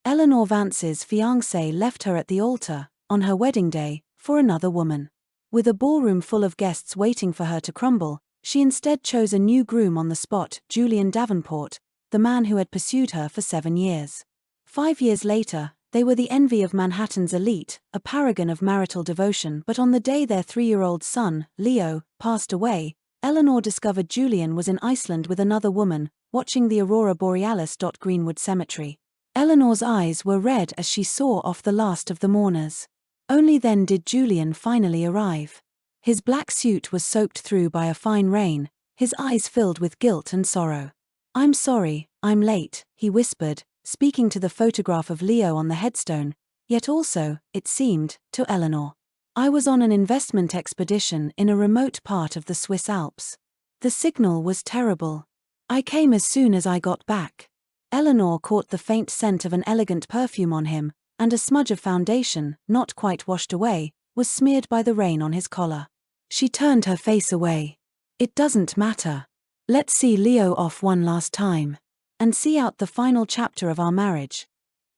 Eleanor Vance's fiancé left her at the altar, on her wedding day, for another woman. With a ballroom full of guests waiting for her to crumble, she instead chose a new groom on the spot, Julian Davenport, the man who had pursued her for 7 years. 5 years later, they were the envy of Manhattan's elite, a paragon of marital devotion, but on the day their 3-year-old son, Leo, passed away, Eleanor discovered Julian was in Iceland with another woman, watching the aurora borealis. Greenwood Cemetery. Eleanor's eyes were red as she saw off the last of the mourners. Only then did Julian finally arrive. His black suit was soaked through by a fine rain, his eyes filled with guilt and sorrow. "I'm sorry, I'm late," he whispered, speaking to the photograph of Leo on the headstone, yet also, it seemed, to Eleanor. "I was on an investment expedition in a remote part of the Swiss Alps. The signal was terrible. I came as soon as I got back." Eleanor caught the faint scent of an elegant perfume on him, and a smudge of foundation, not quite washed away, was smeared by the rain on his collar. She turned her face away. "It doesn't matter. Let's see Leo off one last time. And see out the final chapter of our marriage."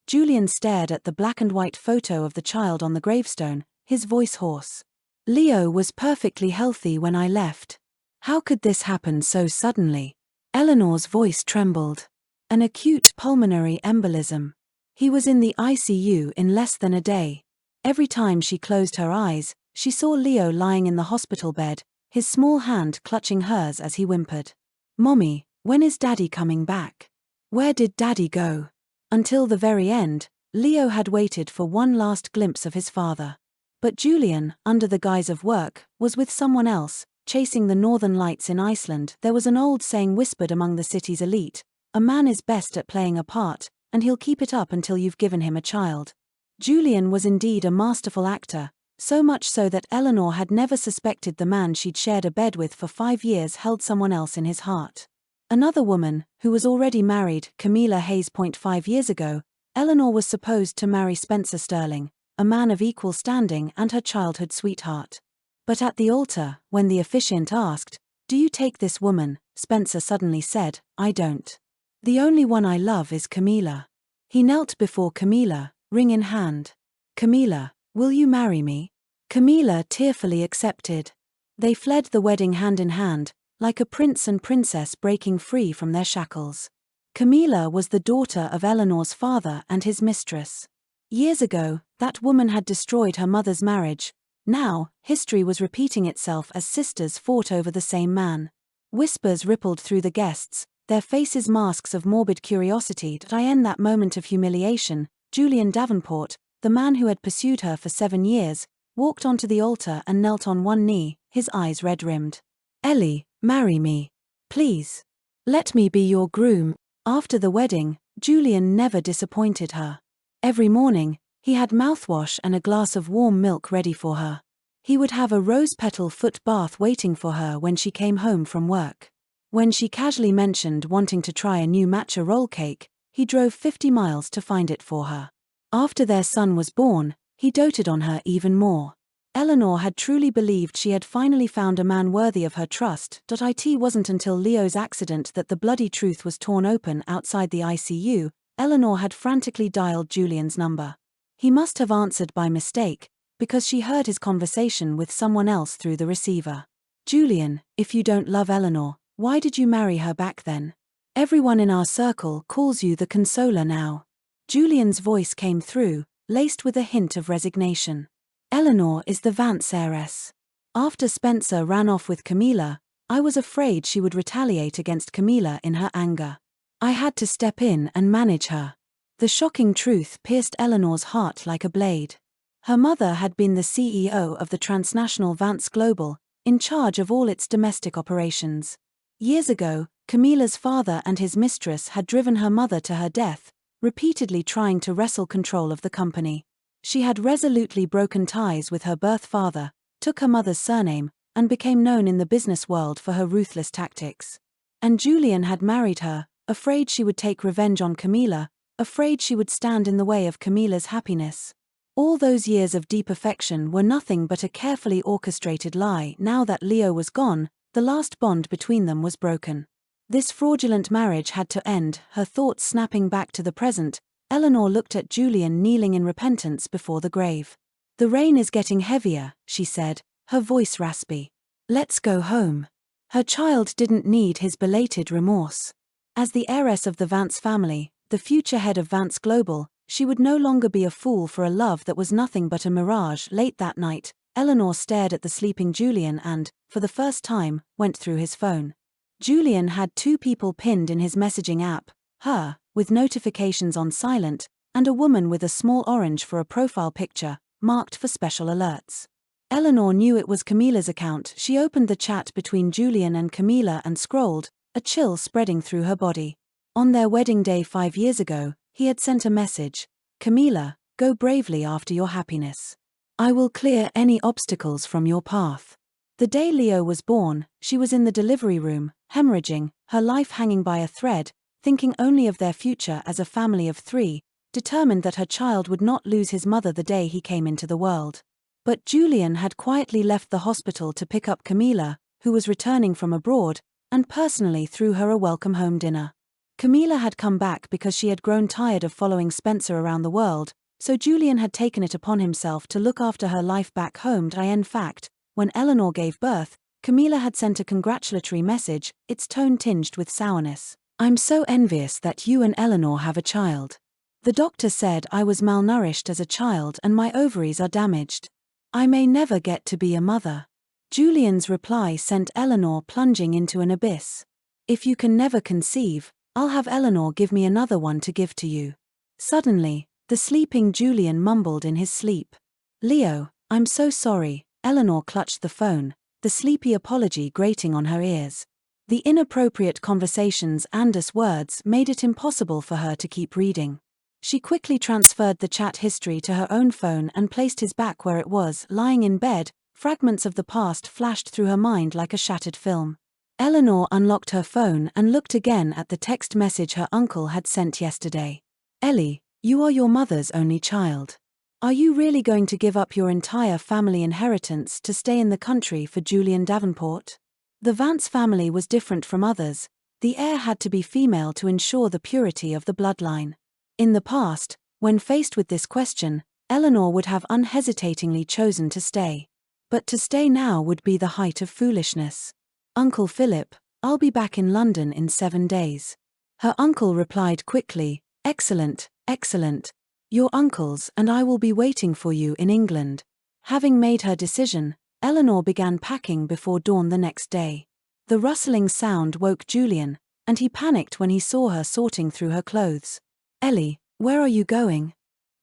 Julian stared at the black-and-white photo of the child on the gravestone, his voice hoarse. "Leo was perfectly healthy when I left. How could this happen so suddenly?" Eleanor's voice trembled. "An acute pulmonary embolism. He was in the ICU in less than a day." Every time she closed her eyes, she saw Leo lying in the hospital bed, his small hand clutching hers as he whimpered. "Mommy, when is Daddy coming back? Where did Daddy go?" Until the very end, Leo had waited for one last glimpse of his father. But Julian, under the guise of work, was with someone else, chasing the northern lights in Iceland. There was an old saying whispered among the city's elite: "A man is best at playing a part, and he'll keep it up until you've given him a child." Julian was indeed a masterful actor, so much so that Eleanor had never suspected the man she'd shared a bed with for 5 years held someone else in his heart. Another woman, who was already married, Camila Hayes. 5 years ago, Eleanor was supposed to marry Spencer Sterling, a man of equal standing and her childhood sweetheart. But at the altar, when the officiant asked, "Do you take this woman?" Spencer suddenly said, "I don't. The only one I love is Camila." He knelt before Camila, ring in hand. "Camila, will you marry me?" Camila tearfully accepted. They fled the wedding hand in hand, like a prince and princess breaking free from their shackles. Camila was the daughter of Eleanor's father and his mistress. Years ago, that woman had destroyed her mother's marriage. Now, history was repeating itself as sisters fought over the same man. Whispers rippled through the guests, their faces masks of morbid curiosity. Did I end that moment of humiliation? Julian Davenport, the man who had pursued her for 7 years, walked onto the altar and knelt on one knee, his eyes red-rimmed. "Ellie, marry me. Please. Let me be your groom." After the wedding, Julian never disappointed her. Every morning, he had mouthwash and a glass of warm milk ready for her. He would have a rose-petal foot bath waiting for her when she came home from work. When she casually mentioned wanting to try a new matcha roll cake, he drove 50 miles to find it for her. After their son was born, he doted on her even more. Eleanor had truly believed she had finally found a man worthy of her trust. It wasn't until Leo's accident that the bloody truth was torn open outside the ICU. Eleanor had frantically dialed Julian's number. He must have answered by mistake, because she heard his conversation with someone else through the receiver. "Julian, if you don't love Eleanor, why did you marry her back then? Everyone in our circle calls you the consoler now." Julian's voice came through, laced with a hint of resignation. "Eleanor is the Vance heiress. After Spencer ran off with Camila, I was afraid she would retaliate against Camila in her anger. I had to step in and manage her." The shocking truth pierced Eleanor's heart like a blade. Her mother had been the CEO of the transnational Vance Global, in charge of all its domestic operations. Years ago, Camila's father and his mistress had driven her mother to her death, repeatedly trying to wrestle control of the company. She had resolutely broken ties with her birth father, took her mother's surname, and became known in the business world for her ruthless tactics. And Julian had married her, afraid she would take revenge on Camila, afraid she would stand in the way of Camila's happiness. All those years of deep affection were nothing but a carefully orchestrated lie. Now that Leo was gone, the last bond between them was broken. This fraudulent marriage had to end. Her thoughts snapping back to the present, Eleanor looked at Julian kneeling in repentance before the grave. "The rain is getting heavier," she said, her voice raspy. "Let's go home." Her child didn't need his belated remorse. As the heiress of the Vance family, the future head of Vance Global, she would no longer be a fool for a love that was nothing but a mirage. Late that night, Eleanor stared at the sleeping Julian and, for the first time, went through his phone. Julian had 2 people pinned in his messaging app, her, with notifications on silent, and a woman with a small orange for a profile picture, marked for special alerts. Eleanor knew it was Camila's account. She opened the chat between Julian and Camila and scrolled, a chill spreading through her body. On their wedding day 5 years ago, he had sent a message: "Camila, go bravely after your happiness. I will clear any obstacles from your path." The day Leo was born, she was in the delivery room, hemorrhaging, her life hanging by a thread, thinking only of their future as a family of 3, determined that her child would not lose his mother the day he came into the world. But Julian had quietly left the hospital to pick up Camila, who was returning from abroad, and personally threw her a welcome home dinner. Camila had come back because she had grown tired of following Spencer around the world, so Julian had taken it upon himself to look after her life back home. In fact, when Eleanor gave birth, Camila had sent a congratulatory message, its tone tinged with sourness. "I'm so envious that you and Eleanor have a child. The doctor said I was malnourished as a child and my ovaries are damaged. I may never get to be a mother." Julian's reply sent Eleanor plunging into an abyss. "If you can never conceive, I'll have Eleanor give me another one to give to you." Suddenly, the sleeping Julian mumbled in his sleep. "Leo, I'm so sorry." Eleanor clutched the phone, the sleepy apology grating on her ears. The inappropriate conversations and words made it impossible for her to keep reading. She quickly transferred the chat history to her own phone and placed his back where it was. Lying in bed, fragments of the past flashed through her mind like a shattered film. Eleanor unlocked her phone and looked again at the text message her uncle had sent yesterday. "Ellie, you are your mother's only child. Are you really going to give up your entire family inheritance to stay in the country for Julian Davenport?" The Vance family was different from others. The heir had to be female to ensure the purity of the bloodline. In the past, when faced with this question, Eleanor would have unhesitatingly chosen to stay. But to stay now would be the height of foolishness. "Uncle Philip, I'll be back in London in 7 days." Her uncle replied quickly, "Excellent, excellent. Your uncles and I will be waiting for you in England." Having made her decision, Eleanor began packing before dawn the next day. The rustling sound woke Julian, and he panicked when he saw her sorting through her clothes. "Ellie, where are you going?"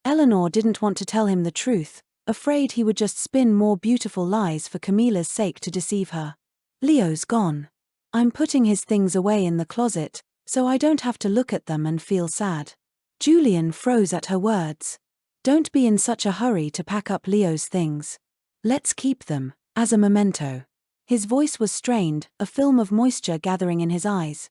Eleanor didn't want to tell him the truth, afraid he would just spin more beautiful lies for Camila's sake to deceive her. "Leo's gone. I'm putting his things away in the closet, so I don't have to look at them and feel sad." Julian froze at her words. "Don't be in such a hurry to pack up Leo's things. Let's keep them, as a memento." His voice was strained, a film of moisture gathering in his eyes.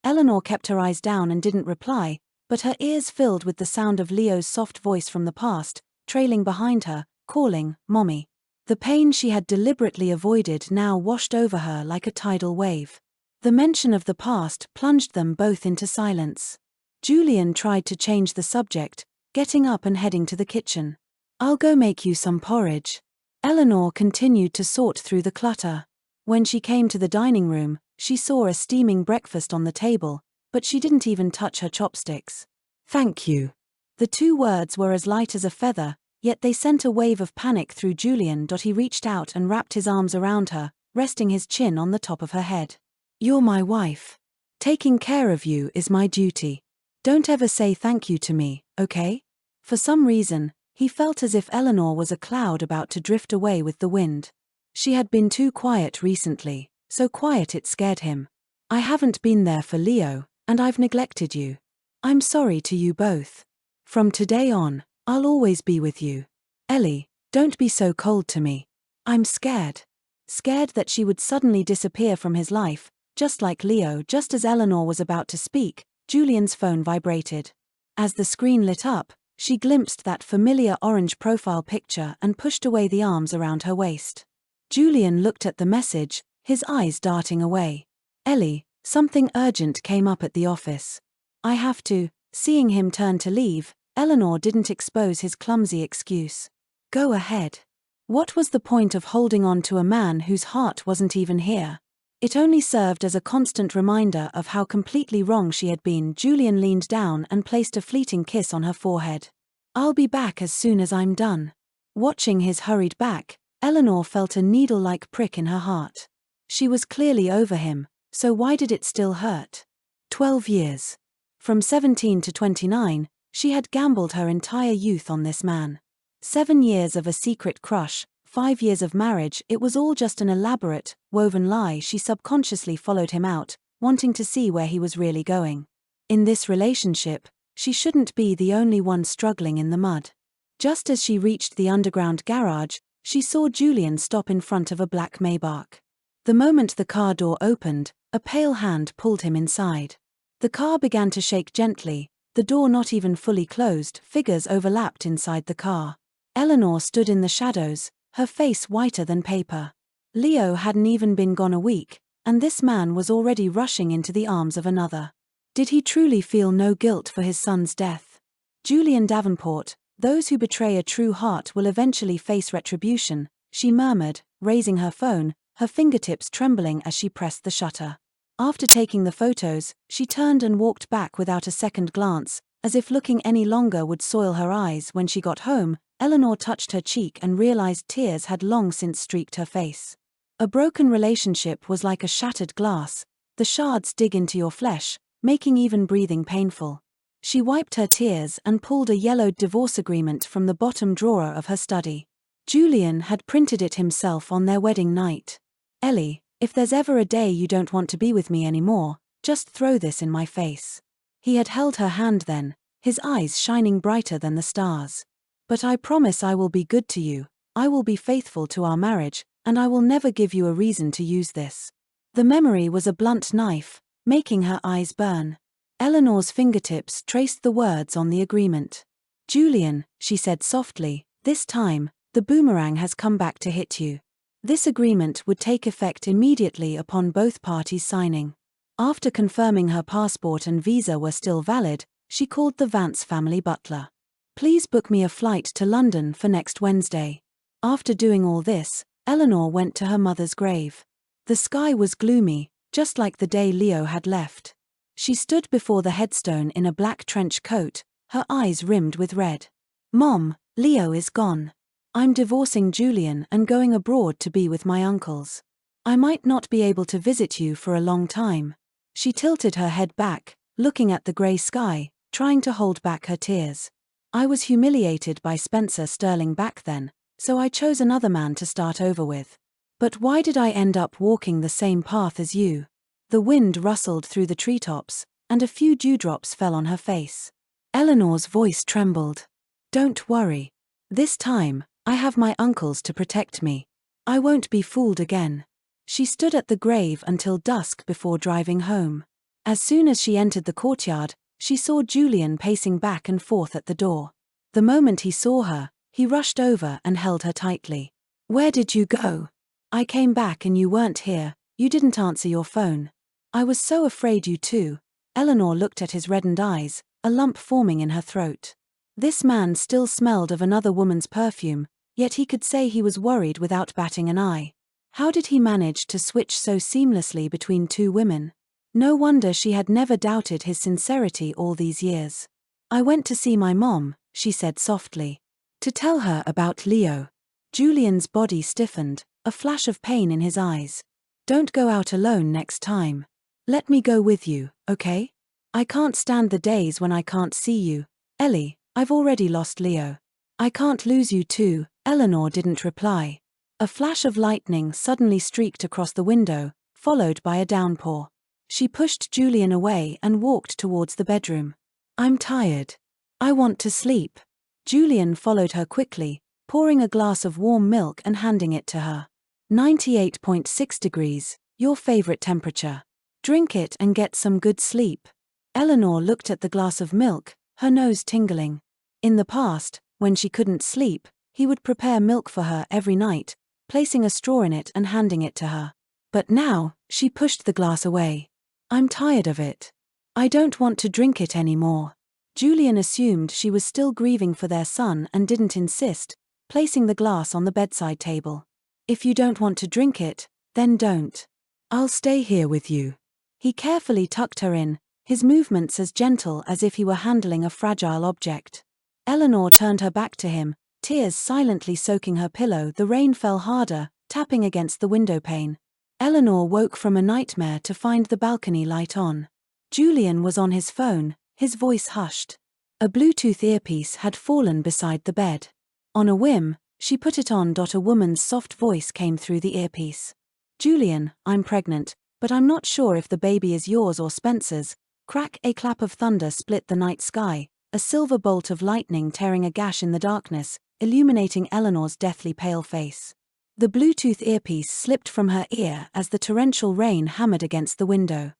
Eleanor kept her eyes down and didn't reply, but her ears filled with the sound of Leo's soft voice from the past, trailing behind her, calling, "Mommy." The pain she had deliberately avoided now washed over her like a tidal wave. The mention of the past plunged them both into silence. Julian tried to change the subject, getting up and heading to the kitchen. "I'll go make you some porridge." Eleanor continued to sort through the clutter. When she came to the dining room, she saw a steaming breakfast on the table, but she didn't even touch her chopsticks. "Thank you." The 2 words were as light as a feather, yet they sent a wave of panic through Julian. He reached out and wrapped his arms around her, resting his chin on the top of her head. "You're my wife. Taking care of you is my duty. Don't ever say thank you to me, okay?" For some reason, he felt as if Eleanor was a cloud about to drift away with the wind. She had been too quiet recently, so quiet it scared him. "I haven't been there for Leo, and I've neglected you. I'm sorry to you both. From today on, I'll always be with you. Ellie, don't be so cold to me. I'm scared." Scared that she would suddenly disappear from his life, just like Leo. Just as Eleanor was about to speak, Julian's phone vibrated. As the screen lit up, she glimpsed that familiar orange profile picture and pushed away the arms around her waist. Julian looked at the message, his eyes darting away. "Ellie, something urgent came up at the office. I have to Seeing him turn to leave, Eleanor didn't expose his clumsy excuse. Go ahead. What was the point of holding on to a man whose heart wasn't even here? It only served as a constant reminder of how completely wrong she had been. Julian leaned down and placed a fleeting kiss on her forehead. I'll be back as soon as I'm done. Watching his hurried back, Eleanor felt a needle-like prick in her heart. She was clearly over him, so why did it still hurt? 12 years. From 17 to 29, she had gambled her entire youth on this man. 7 years of a secret crush, 5 years of marriage. It was all just an elaborate, woven lie. She subconsciously followed him out, wanting to see where he was really going. In this relationship, she shouldn't be the only one struggling in the mud. Just as she reached the underground garage, she saw Julian stop in front of a black Maybach. The moment the car door opened, a pale hand pulled him inside. The car began to shake gently, the door not even fully closed. Figures overlapped inside the car. Eleanor stood in the shadows, her face whiter than paper. Leo hadn't even been gone a week, and this man was already rushing into the arms of another. Did he truly feel no guilt for his son's death? Julian Davenport, those who betray a true heart will eventually face retribution, she murmured, raising her phone, her fingertips trembling as she pressed the shutter. After taking the photos, she turned and walked back without a second glance, as if looking any longer would soil her eyes. When she got home, Eleanor touched her cheek and realized tears had long since streaked her face. A broken relationship was like a shattered glass. The shards dig into your flesh, making even breathing painful. She wiped her tears and pulled a yellowed divorce agreement from the bottom drawer of her study. Julian had printed it himself on their wedding night. Ellie, if there's ever a day you don't want to be with me anymore, just throw this in my face. He had held her hand then, his eyes shining brighter than the stars. But I promise I will be good to you, I will be faithful to our marriage, and I will never give you a reason to use this. The memory was a blunt knife, making her eyes burn. Eleanor's fingertips traced the words on the agreement. Julian, she said softly, this time, the boomerang has come back to hit you. This agreement would take effect immediately upon both parties signing. After confirming her passport and visa were still valid, she called the Vance family butler. Please book me a flight to London for next Wednesday. After doing all this, Eleanor went to her mother's grave. The sky was gloomy, just like the day Leo had left. She stood before the headstone in a black trench coat, her eyes rimmed with red. Mom, Leo is gone. I'm divorcing Julian and going abroad to be with my uncles. I might not be able to visit you for a long time. She tilted her head back, looking at the grey sky, trying to hold back her tears. I was humiliated by Spencer Sterling back then, so I chose another man to start over with. But why did I end up walking the same path as you? The wind rustled through the treetops, and a few dewdrops fell on her face. Eleanor's voice trembled. Don't worry. This time, I have my uncles to protect me. I won't be fooled again. She stood at the grave until dusk before driving home. As soon as she entered the courtyard, she saw Julian pacing back and forth at the door. The moment he saw her, he rushed over and held her tightly. Where did you go? I came back and you weren't here, you didn't answer your phone. I was so afraid you too. Eleanor looked at his reddened eyes, a lump forming in her throat. This man still smelled of another woman's perfume, yet he could say he was worried without batting an eye. How did he manage to switch so seamlessly between two women? No wonder she had never doubted his sincerity all these years. I went to see my mom, she said softly. To tell her about Leo. Julian's body stiffened, a flash of pain in his eyes. Don't go out alone next time. Let me go with you, okay? I can't stand the days when I can't see you. Ellie, I've already lost Leo. I can't lose you too. Eleanor didn't reply. A flash of lightning suddenly streaked across the window, followed by a downpour. She pushed Julian away and walked towards the bedroom. I'm tired. I want to sleep. Julian followed her quickly, pouring a glass of warm milk and handing it to her. 98.6 degrees, your favorite temperature. Drink it and get some good sleep. Eleanor looked at the glass of milk, her nose tingling. In the past, when she couldn't sleep, he would prepare milk for her every night, placing a straw in it and handing it to her. But now, she pushed the glass away. I'm tired of it. I don't want to drink it anymore. Julian assumed she was still grieving for their son and didn't insist, placing the glass on the bedside table. "If you don't want to drink it, then don't. I'll stay here with you." He carefully tucked her in, his movements as gentle as if he were handling a fragile object. Eleanor turned her back to him, tears silently soaking her pillow. The rain fell harder, tapping against the windowpane. Eleanor woke from a nightmare to find the balcony light on. Julian was on his phone, his voice hushed. A Bluetooth earpiece had fallen beside the bed. On a whim, she put it on. A woman's soft voice came through the earpiece. "Julian, I'm pregnant, but I'm not sure if the baby is yours or Spencer's." Crack! A clap of thunder split the night sky, a silver bolt of lightning tearing a gash in the darkness, illuminating Eleanor's deathly pale face. The Bluetooth earpiece slipped from her ear as the torrential rain hammered against the window.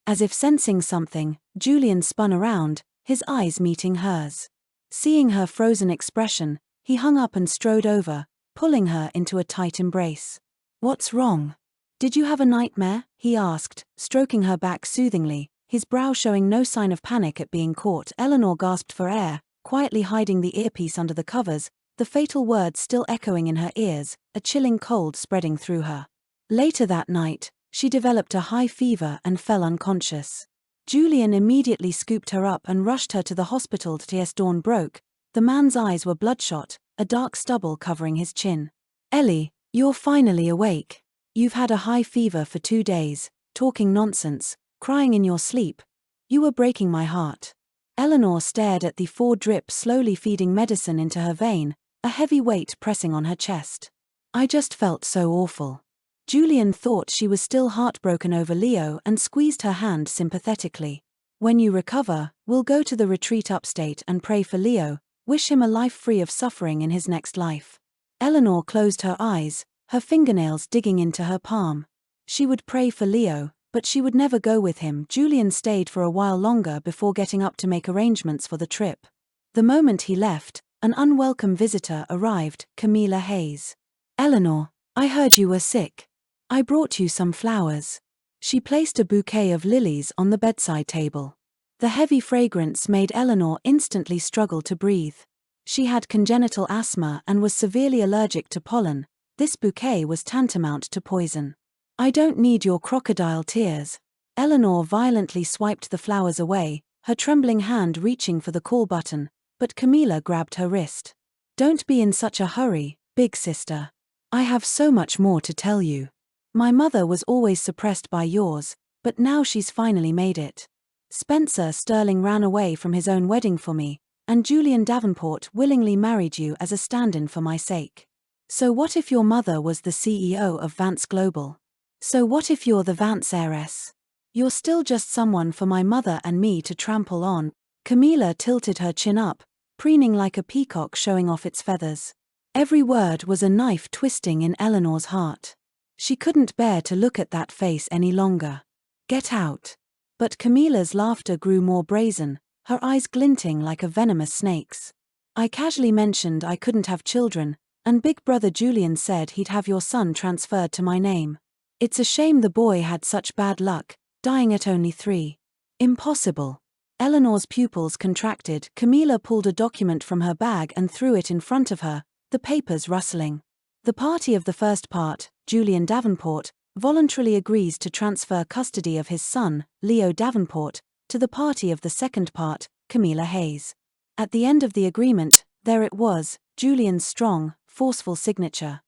As if sensing something, Julian spun around, his eyes meeting hers. Seeing her frozen expression, he hung up and strode over, pulling her into a tight embrace. "What's wrong? Did you have a nightmare?" he asked, stroking her back soothingly, his brow showing no sign of panic at being caught. Eleanor gasped for air, quietly hiding the earpiece under the covers, the fatal words still echoing in her ears, a chilling cold spreading through her. Later that night, she developed a high fever and fell unconscious. Julian immediately scooped her up and rushed her to the hospital. As dawn broke, the man's eyes were bloodshot, a dark stubble covering his chin. "Ellie, you're finally awake. You've had a high fever for 2 days, talking nonsense, crying in your sleep. You were breaking my heart." Eleanor stared at the 4 drips slowly feeding medicine into her vein, a heavy weight pressing on her chest. "I just felt so awful." Julian thought she was still heartbroken over Leo and squeezed her hand sympathetically. "When you recover, we'll go to the retreat upstate and pray for Leo, wish him a life free of suffering in his next life." Eleanor closed her eyes, her fingernails digging into her palm. She would pray for Leo, but she would never go with him. Julian stayed for a while longer before getting up to make arrangements for the trip. The moment he left, an unwelcome visitor arrived, Camila Hayes. "Eleanor, I heard you were sick. I brought you some flowers." She placed a bouquet of lilies on the bedside table. The heavy fragrance made Eleanor instantly struggle to breathe. She had congenital asthma and was severely allergic to pollen. This bouquet was tantamount to poison. "I don't need your crocodile tears." Eleanor violently swiped the flowers away, her trembling hand reaching for the call button, but Camila grabbed her wrist. "Don't be in such a hurry, big sister. I have so much more to tell you. My mother was always suppressed by yours, but now she's finally made it. Spencer Sterling ran away from his own wedding for me, and Julian Davenport willingly married you as a stand-in for my sake. So what if your mother was the CEO of Vance Global? So what if you're the Vance heiress? You're still just someone for my mother and me to trample on." Camila tilted her chin up, preening like a peacock showing off its feathers. Every word was a knife twisting in Eleanor's heart. She couldn't bear to look at that face any longer. "Get out." But Camila's laughter grew more brazen, her eyes glinting like a venomous snake's. "I casually mentioned I couldn't have children, and Big Brother Julian said he'd have your son transferred to my name. It's a shame the boy had such bad luck, dying at only 3. Impossible." Eleanor's pupils contracted. Camila pulled a document from her bag and threw it in front of her, the papers rustling. "The party of the first part, Julian Davenport, voluntarily agrees to transfer custody of his son, Leo Davenport, to the party of the second part, Camila Hayes." At the end of the agreement, there it was, Julian's strong, forceful signature.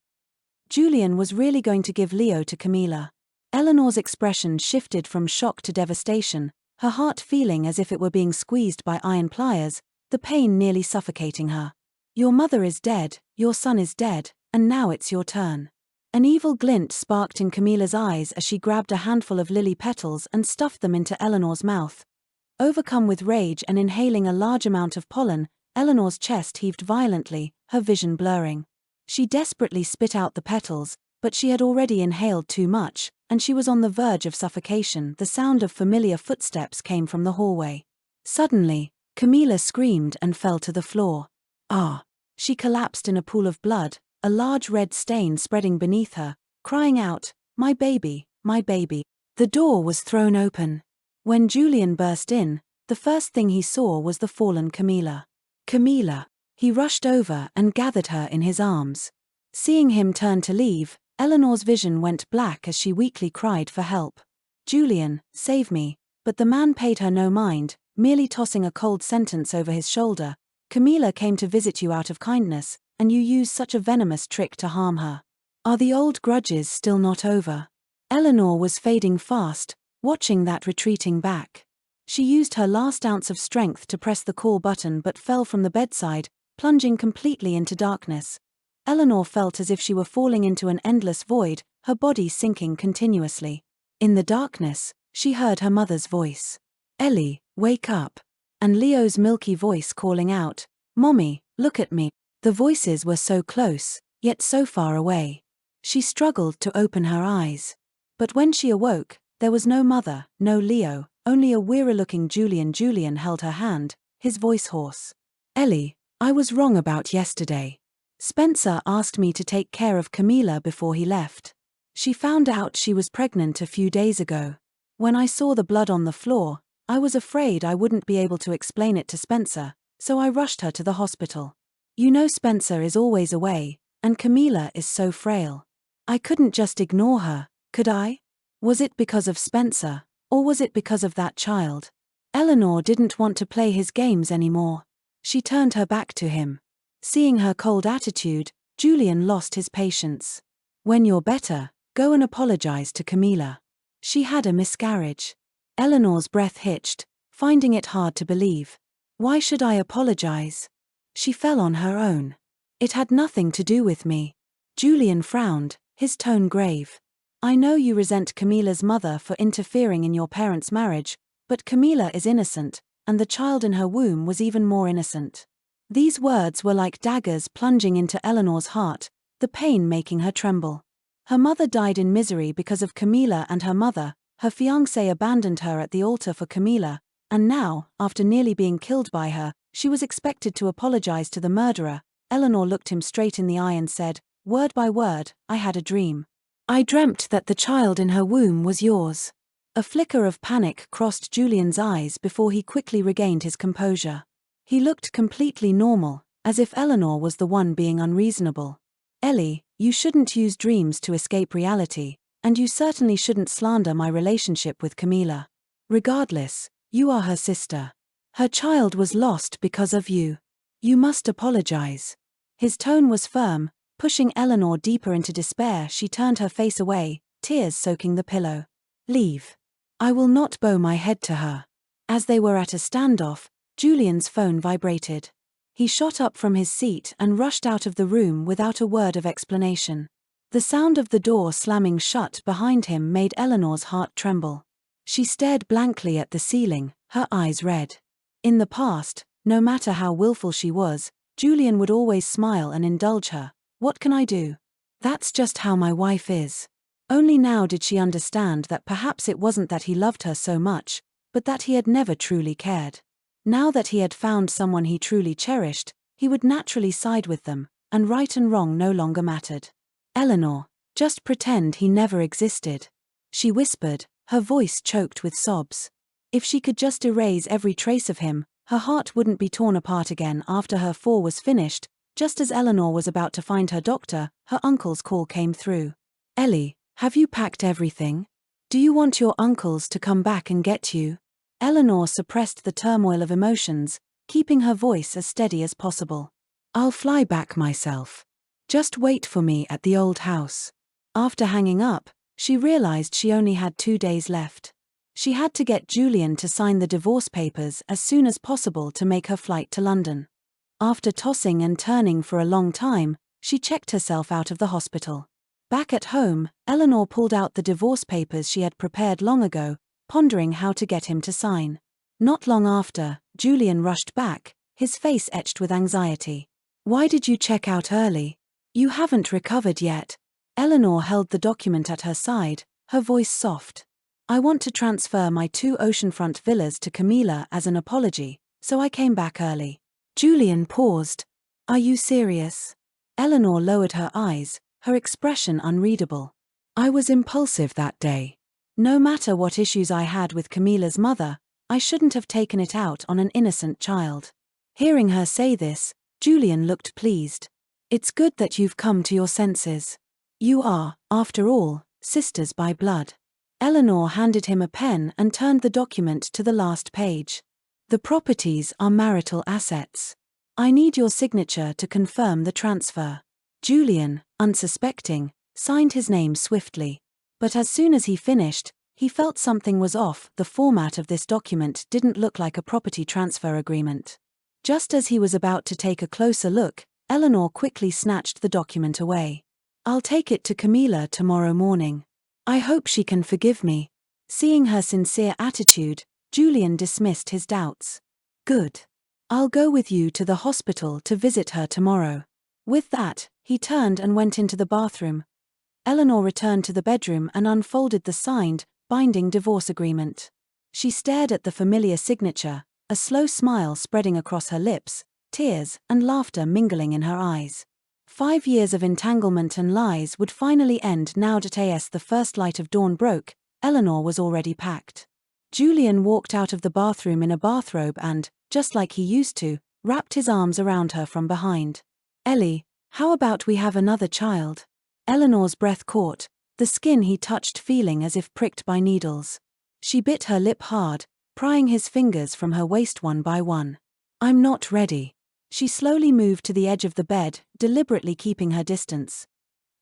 Julian was really going to give Leo to Camila. Eleanor's expression shifted from shock to devastation, her heart feeling as if it were being squeezed by iron pliers, the pain nearly suffocating her. "Your mother is dead, your son is dead, and now it's your turn." An evil glint sparked in Camila's eyes as she grabbed a handful of lily petals and stuffed them into Eleanor's mouth. Overcome with rage and inhaling a large amount of pollen, Eleanor's chest heaved violently, her vision blurring. She desperately spit out the petals, but she had already inhaled too much, and she was on the verge of suffocation. The sound of familiar footsteps came from the hallway. Suddenly, Camila screamed and fell to the floor. "Ah!" She collapsed in a pool of blood, a large red stain spreading beneath her, crying out, "My baby, my baby." The door was thrown open. When Julian burst in, the The first thing he saw was the fallen Camila. Camila! He rushed over and gathered her in his arms. Seeing him turn to leave, Eleanor's vision went black as she weakly cried for help. Julian, save me. But the man paid her no mind, merely tossing a cold sentence over his shoulder. Camila came to visit you out of kindness, and you use such a venomous trick to harm her. Are the old grudges still not over? Eleanor was fading fast, watching that retreating back. She used her last ounce of strength to press the call button but fell from the bedside, plunging completely into darkness. Eleanor felt as if she were falling into an endless void, her body sinking continuously. In the darkness, she heard her mother's voice. Ellie, wake up. And Leo's milky voice calling out, Mommy, look at me. The voices were so close, yet so far away. She struggled to open her eyes. But when she awoke, there was no mother, no Leo, only a weary-looking Julian. Julian held her hand, his voice hoarse. Ellie, I was wrong about yesterday. Spencer asked me to take care of Camila before he left. She found out she was pregnant a few days ago. When I saw the blood on the floor, I was afraid I wouldn't be able to explain it to Spencer, so I rushed her to the hospital. You know Spencer is always away, and Camila is so frail. I couldn't just ignore her, could I? Was it because of Spencer, or was it because of that child? Eleanor didn't want to play his games anymore. She turned her back to him. Seeing her cold attitude, Julian lost his patience. When you're better, go and apologize to Camila. She had a miscarriage. Eleanor's breath hitched, finding it hard to believe. Why should I apologize? She fell on her own. It had nothing to do with me. Julian frowned, his tone grave. I know you resent Camila's mother for interfering in your parents' marriage, but Camila is innocent, and the child in her womb was even more innocent. These words were like daggers plunging into Eleanor's heart, the pain making her tremble. Her mother died in misery because of Camila and her mother, her fiancé abandoned her at the altar for Camila, and now, after nearly being killed by her, she was expected to apologize to the murderer. Eleanor looked him straight in the eye and said, word by word, I had a dream. I dreamt that the child in her womb was yours. A flicker of panic crossed Julian's eyes before he quickly regained his composure. He looked completely normal, as if Eleanor was the one being unreasonable. Ellie, you shouldn't use dreams to escape reality, and you certainly shouldn't slander my relationship with Camila. Regardless, you are her sister. Her child was lost because of you. You must apologize. His tone was firm, pushing Eleanor deeper into despair. She turned her face away, tears soaking the pillow. Leave. I will not bow my head to her. As they were at a standoff, Julian's phone vibrated. He shot up from his seat and rushed out of the room without a word of explanation. The sound of the door slamming shut behind him made Eleanor's heart tremble. She stared blankly at the ceiling, her eyes red. In the past, no matter how willful she was, Julian would always smile and indulge her. What can I do? That's just how my wife is. Only now did she understand that perhaps it wasn't that he loved her so much, but that he had never truly cared. Now that he had found someone he truly cherished, he would naturally side with them, and right and wrong no longer mattered. Eleanor, just pretend he never existed. She whispered, her voice choked with sobs. If she could just erase every trace of him, her heart wouldn't be torn apart again. After her 4 was finished, just as Eleanor was about to find her doctor, her uncle's call came through. Ellie, have you packed everything? Do you want your uncles to come back and get you? Eleanor suppressed the turmoil of emotions, keeping her voice as steady as possible. I'll fly back myself. Just wait for me at the old house. After hanging up, she realized she only had 2 days left. She had to get Julian to sign the divorce papers as soon as possible to make her flight to London. After tossing and turning for a long time, she checked herself out of the hospital. Back at home, Eleanor pulled out the divorce papers she had prepared long ago, pondering how to get him to sign. Not long after, Julian rushed back, his face etched with anxiety. Why did you check out early? You haven't recovered yet. Eleanor held the document at her side, her voice soft. I want to transfer my 2 oceanfront villas to Camila as an apology, so I came back early. Julian paused. Are you serious? Eleanor lowered her eyes, her expression unreadable. I was impulsive that day. No matter what issues I had with Camila's mother, I shouldn't have taken it out on an innocent child." Hearing her say this, Julian looked pleased. "It's good that you've come to your senses. You are, after all, sisters by blood." Eleanor handed him a pen and turned the document to the last page. "The properties are marital assets. I need your signature to confirm the transfer." Julian, unsuspecting, signed his name swiftly. But as soon as he finished, he felt something was off. The format of this document didn't look like a property transfer agreement. Just as he was about to take a closer look, Eleanor quickly snatched the document away. "I'll take it to Camila tomorrow morning. I hope she can forgive me." Seeing her sincere attitude, Julian dismissed his doubts. "Good. I'll go with you to the hospital to visit her tomorrow." With that, he turned and went into the bathroom. Eleanor returned to the bedroom and unfolded the signed, binding divorce agreement. She stared at the familiar signature, a slow smile spreading across her lips, tears and laughter mingling in her eyes. 5 years of entanglement and lies would finally end now that as the first light of dawn broke. Eleanor was already packed. Julian walked out of the bathroom in a bathrobe and, just like he used to, wrapped his arms around her from behind. "Ellie, how about we have another child?" Eleanor's breath caught, the skin he touched feeling as if pricked by needles. She bit her lip hard, prying his fingers from her waist one by one. "I'm not ready." She slowly moved to the edge of the bed, deliberately keeping her distance.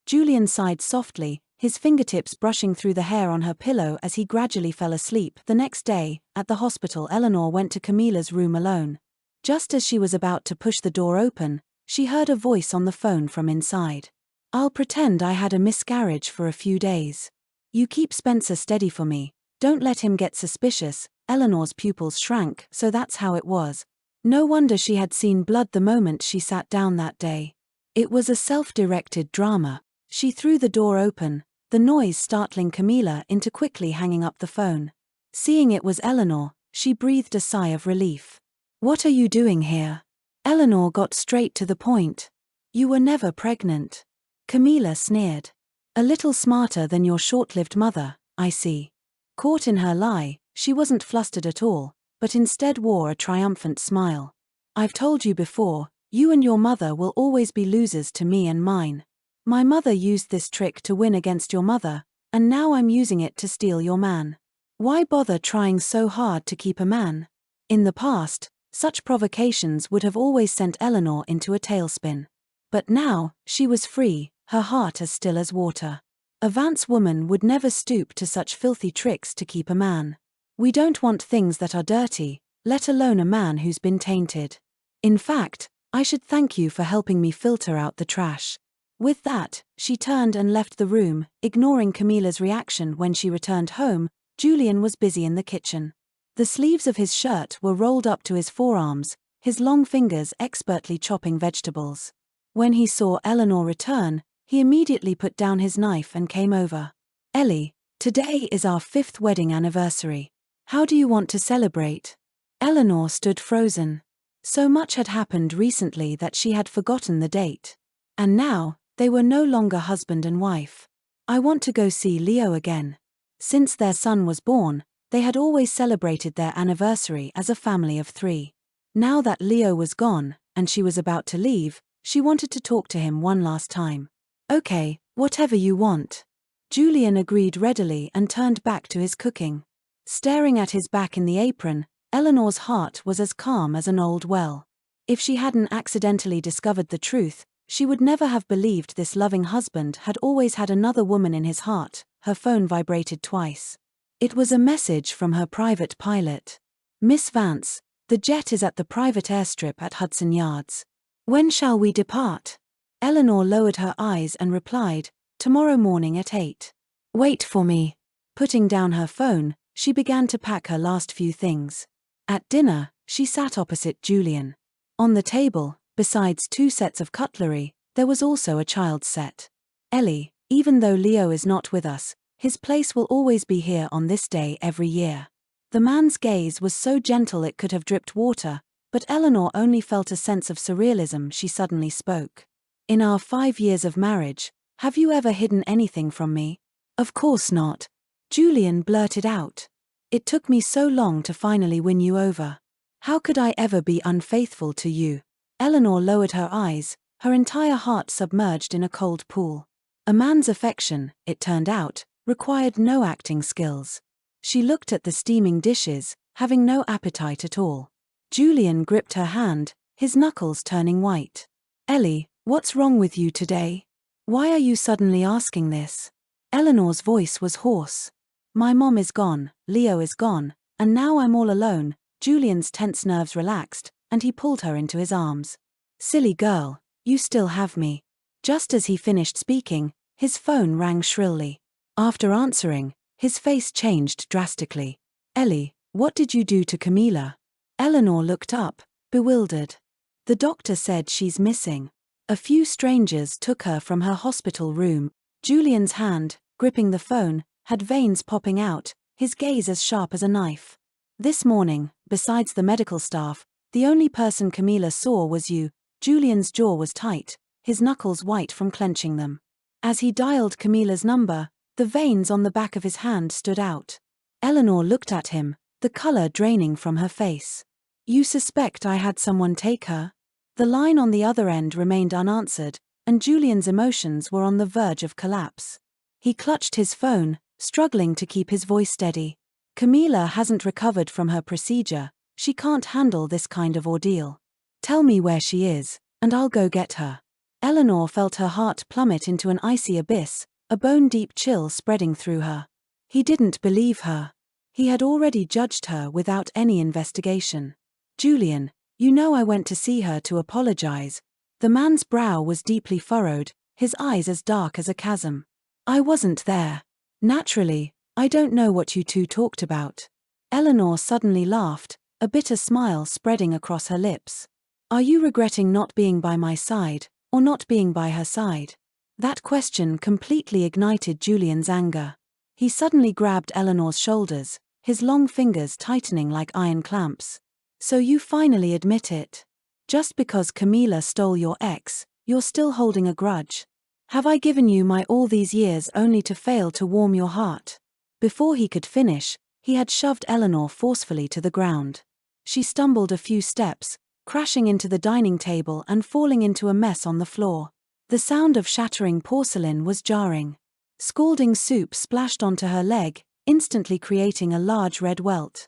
Julian sighed softly, his fingertips brushing through the hair on her pillow as he gradually fell asleep. The next day, at the hospital, Eleanor went to Camila's room alone. Just as she was about to push the door open, she heard a voice on the phone from inside. "I'll pretend I had a miscarriage for a few days. You keep Spencer steady for me. Don't let him get suspicious." Eleanor's pupils shrank. So that's how it was. No wonder she had seen blood the moment she sat down that day. It was a self-directed drama. She threw the door open, the noise startling Camila into quickly hanging up the phone. Seeing it was Eleanor, she breathed a sigh of relief. "What are you doing here?" Eleanor got straight to the point. "You were never pregnant." Camila sneered. "A little smarter than your short-lived mother, I see." Caught in her lie, she wasn't flustered at all, but instead wore a triumphant smile. "I've told you before, you and your mother will always be losers to me and mine. My mother used this trick to win against your mother, and now I'm using it to steal your man. Why bother trying so hard to keep a man?" In the past, such provocations would have always sent Eleanor into a tailspin. But now, she was free, her heart as still as water. A Vance woman would never stoop to such filthy tricks to keep a man. We don't want things that are dirty, let alone a man who's been tainted. In fact, I should thank you for helping me filter out the trash. With that, she turned and left the room, ignoring Camila's reaction. When she returned home, Julian was busy in the kitchen. The sleeves of his shirt were rolled up to his forearms, his long fingers expertly chopping vegetables. When he saw Eleanor return, he immediately put down his knife and came over. "Ellie, today is our 5th wedding anniversary. How do you want to celebrate?" Eleanor stood frozen. So much had happened recently that she had forgotten the date. And now, they were no longer husband and wife. "I want to go see Leo again." Since their son was born, they had always celebrated their anniversary as a family of 3. Now that Leo was gone, and she was about to leave, she wanted to talk to him one last time. "Okay, whatever you want." Julian agreed readily and turned back to his cooking. Staring at his back in the apron, Eleanor's heart was as calm as an old well. If she hadn't accidentally discovered the truth, she would never have believed this loving husband had always had another woman in his heart. Her phone vibrated twice. It was a message from her private pilot. "Miss Vance, the jet is at the private airstrip at Hudson Yards. When shall we depart?" Eleanor lowered her eyes and replied, "Tomorrow morning at 8. Wait for me." Putting down her phone, she began to pack her last few things. At dinner, she sat opposite Julian. On the table, besides 2 sets of cutlery, there was also a child's set. "Ellie, even though Leo is not with us, his place will always be here on this day every year." The man's gaze was so gentle it could have dripped water, but Eleanor only felt a sense of surrealism. She suddenly spoke. "In our 5 years of marriage, have you ever hidden anything from me?" "Of course not," Julian blurted out. It took me so long to finally win you over. How could I ever be unfaithful to you? Eleanor lowered her eyes, her entire heart submerged in a cold pool. A man's affection, it turned out, required no acting skills. She looked at the steaming dishes, having no appetite at all. Julian gripped her hand, his knuckles turning white. Ellie, what's wrong with you today? Why are you suddenly asking this? Eleanor's voice was hoarse. My mom is gone, Leo is gone, and now I'm all alone. Julian's tense nerves relaxed, and he pulled her into his arms. Silly girl, you still have me. Just as he finished speaking, his phone rang shrilly. After answering, his face changed drastically. Ellie, what did you do to Camila? Eleanor looked up, bewildered. The doctor said she's missing. A few strangers took her from her hospital room. Julian's hand, gripping the phone, had veins popping out, his gaze as sharp as a knife. This morning, besides the medical staff, the only person Camila saw was you. Julian's jaw was tight, his knuckles white from clenching them. As he dialed Camila's number, the veins on the back of his hand stood out. Eleanor looked at him, the color draining from her face. You suspect I had someone take her? The line on the other end remained unanswered, and Julian's emotions were on the verge of collapse. He clutched his phone, struggling to keep his voice steady. Camila hasn't recovered from her procedure, she can't handle this kind of ordeal. Tell me where she is, and I'll go get her. Eleanor felt her heart plummet into an icy abyss, a bone-deep chill spreading through her. He didn't believe her. He had already judged her without any investigation. Julian, you know I went to see her to apologize. The man's brow was deeply furrowed, his eyes as dark as a chasm. I wasn't there. Naturally, I don't know what you two talked about. Eleanor suddenly laughed, a bitter smile spreading across her lips. Are you regretting not being by my side, or not being by her side? That question completely ignited Julian's anger. He suddenly grabbed Eleanor's shoulders, his long fingers tightening like iron clamps. So you finally admit it. Just because Camila stole your ex, you're still holding a grudge. Have I given you my all these years only to fail to warm your heart? Before he could finish, he had shoved Eleanor forcefully to the ground. She stumbled a few steps, crashing into the dining table and falling into a mess on the floor. The sound of shattering porcelain was jarring. Scalding soup splashed onto her leg, instantly creating a large red welt.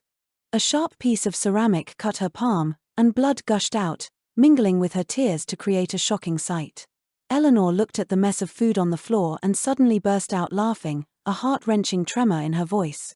A sharp piece of ceramic cut her palm, and blood gushed out, mingling with her tears to create a shocking sight. Eleanor looked at the mess of food on the floor and suddenly burst out laughing, a heart-wrenching tremor in her voice.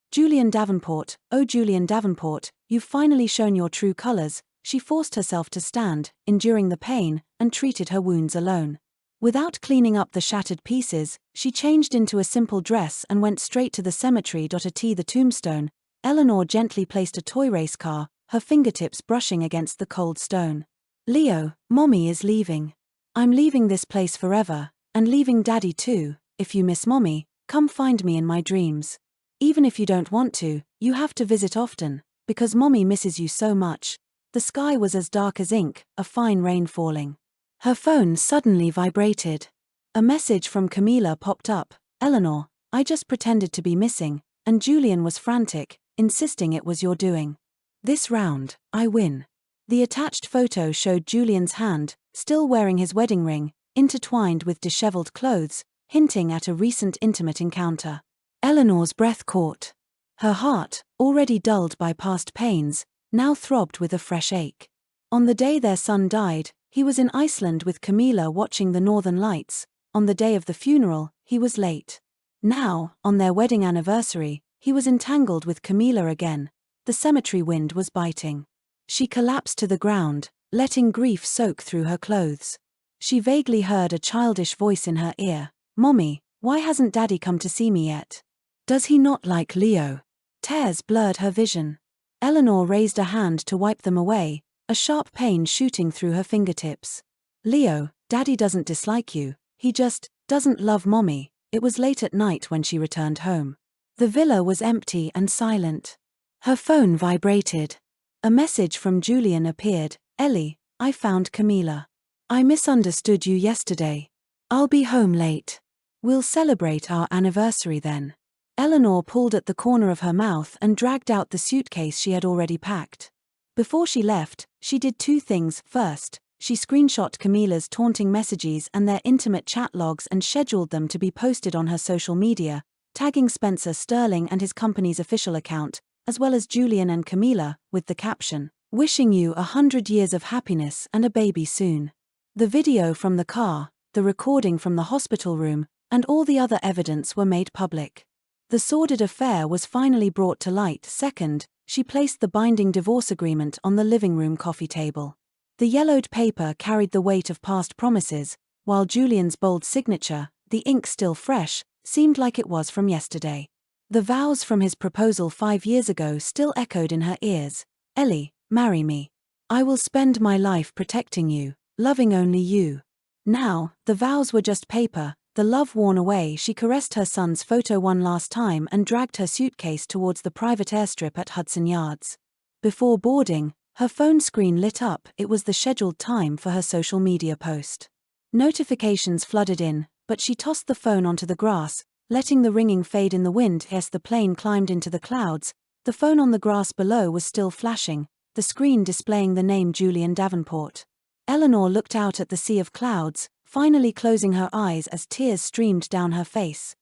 Julian Davenport, oh Julian Davenport, you've finally shown your true colors. She forced herself to stand, enduring the pain, and treated her wounds alone. Without cleaning up the shattered pieces, she changed into a simple dress and went straight to the cemetery. The tombstone. Eleanor gently placed a toy race car, her fingertips brushing against the cold stone. Leo, Mommy is leaving. I'm leaving this place forever, and leaving Daddy too. If you miss Mommy, come find me in my dreams. Even if you don't want to, you have to visit often, because Mommy misses you so much. The sky was as dark as ink, a fine rain falling. Her phone suddenly vibrated. A message from Camila popped up. Eleanor, I just pretended to be missing, and Julian was frantic, insisting it was your doing. This round, I win. The attached photo showed Julian's hand, still wearing his wedding ring, intertwined with disheveled clothes, hinting at a recent intimate encounter. Eleanor's breath caught. Her heart, already dulled by past pains, now throbbed with a fresh ache. On the day their son died, he was in Iceland with Camila watching the northern lights. On the day of the funeral, he was late. Now, on their wedding anniversary, he was entangled with Camila again. The cemetery wind was biting. She collapsed to the ground, letting grief soak through her clothes. She vaguely heard a childish voice in her ear. Mommy, why hasn't Daddy come to see me yet? Does he not like Leo? Tears blurred her vision. Eleanor raised a hand to wipe them away, a sharp pain shooting through her fingertips. Leo, Daddy doesn't dislike you, he just doesn't love Mommy. It was late at night when she returned home. The villa was empty and silent. Her phone vibrated. A message from Julian appeared. Ellie, I found Camila. I misunderstood you yesterday. I'll be home late. We'll celebrate our anniversary then. Eleanor pulled at the corner of her mouth and dragged out the suitcase she had already packed. Before she left, she did two things. First, she screenshot Camila's taunting messages and their intimate chat logs and scheduled them to be posted on her social media, tagging Spencer Sterling and his company's official account, as well as Julian and Camila, with the caption, "Wishing you 100 years of happiness and a baby soon." The video from the car, the recording from the hospital room, and all the other evidence were made public. The sordid affair was finally brought to light. Second, she placed the binding divorce agreement on the living room coffee table. The yellowed paper carried the weight of past promises, while Julian's bold signature, the ink still fresh, seemed like it was from yesterday. The vows from his proposal 5 years ago still echoed in her ears. "Ellie, marry me. I will spend my life protecting you, loving only you." Now, the vows were just paper. The love worn away, she caressed her son's photo one last time and dragged her suitcase towards the private airstrip at Hudson Yards. Before boarding, her phone screen lit up. It was the scheduled time for her social media post. Notifications flooded in, but she tossed the phone onto the grass, letting the ringing fade in the wind as the plane climbed into the clouds. The phone on the grass below was still flashing, the screen displaying the name Julian Davenport. Eleanor looked out at the sea of clouds, finally closing her eyes as tears streamed down her face.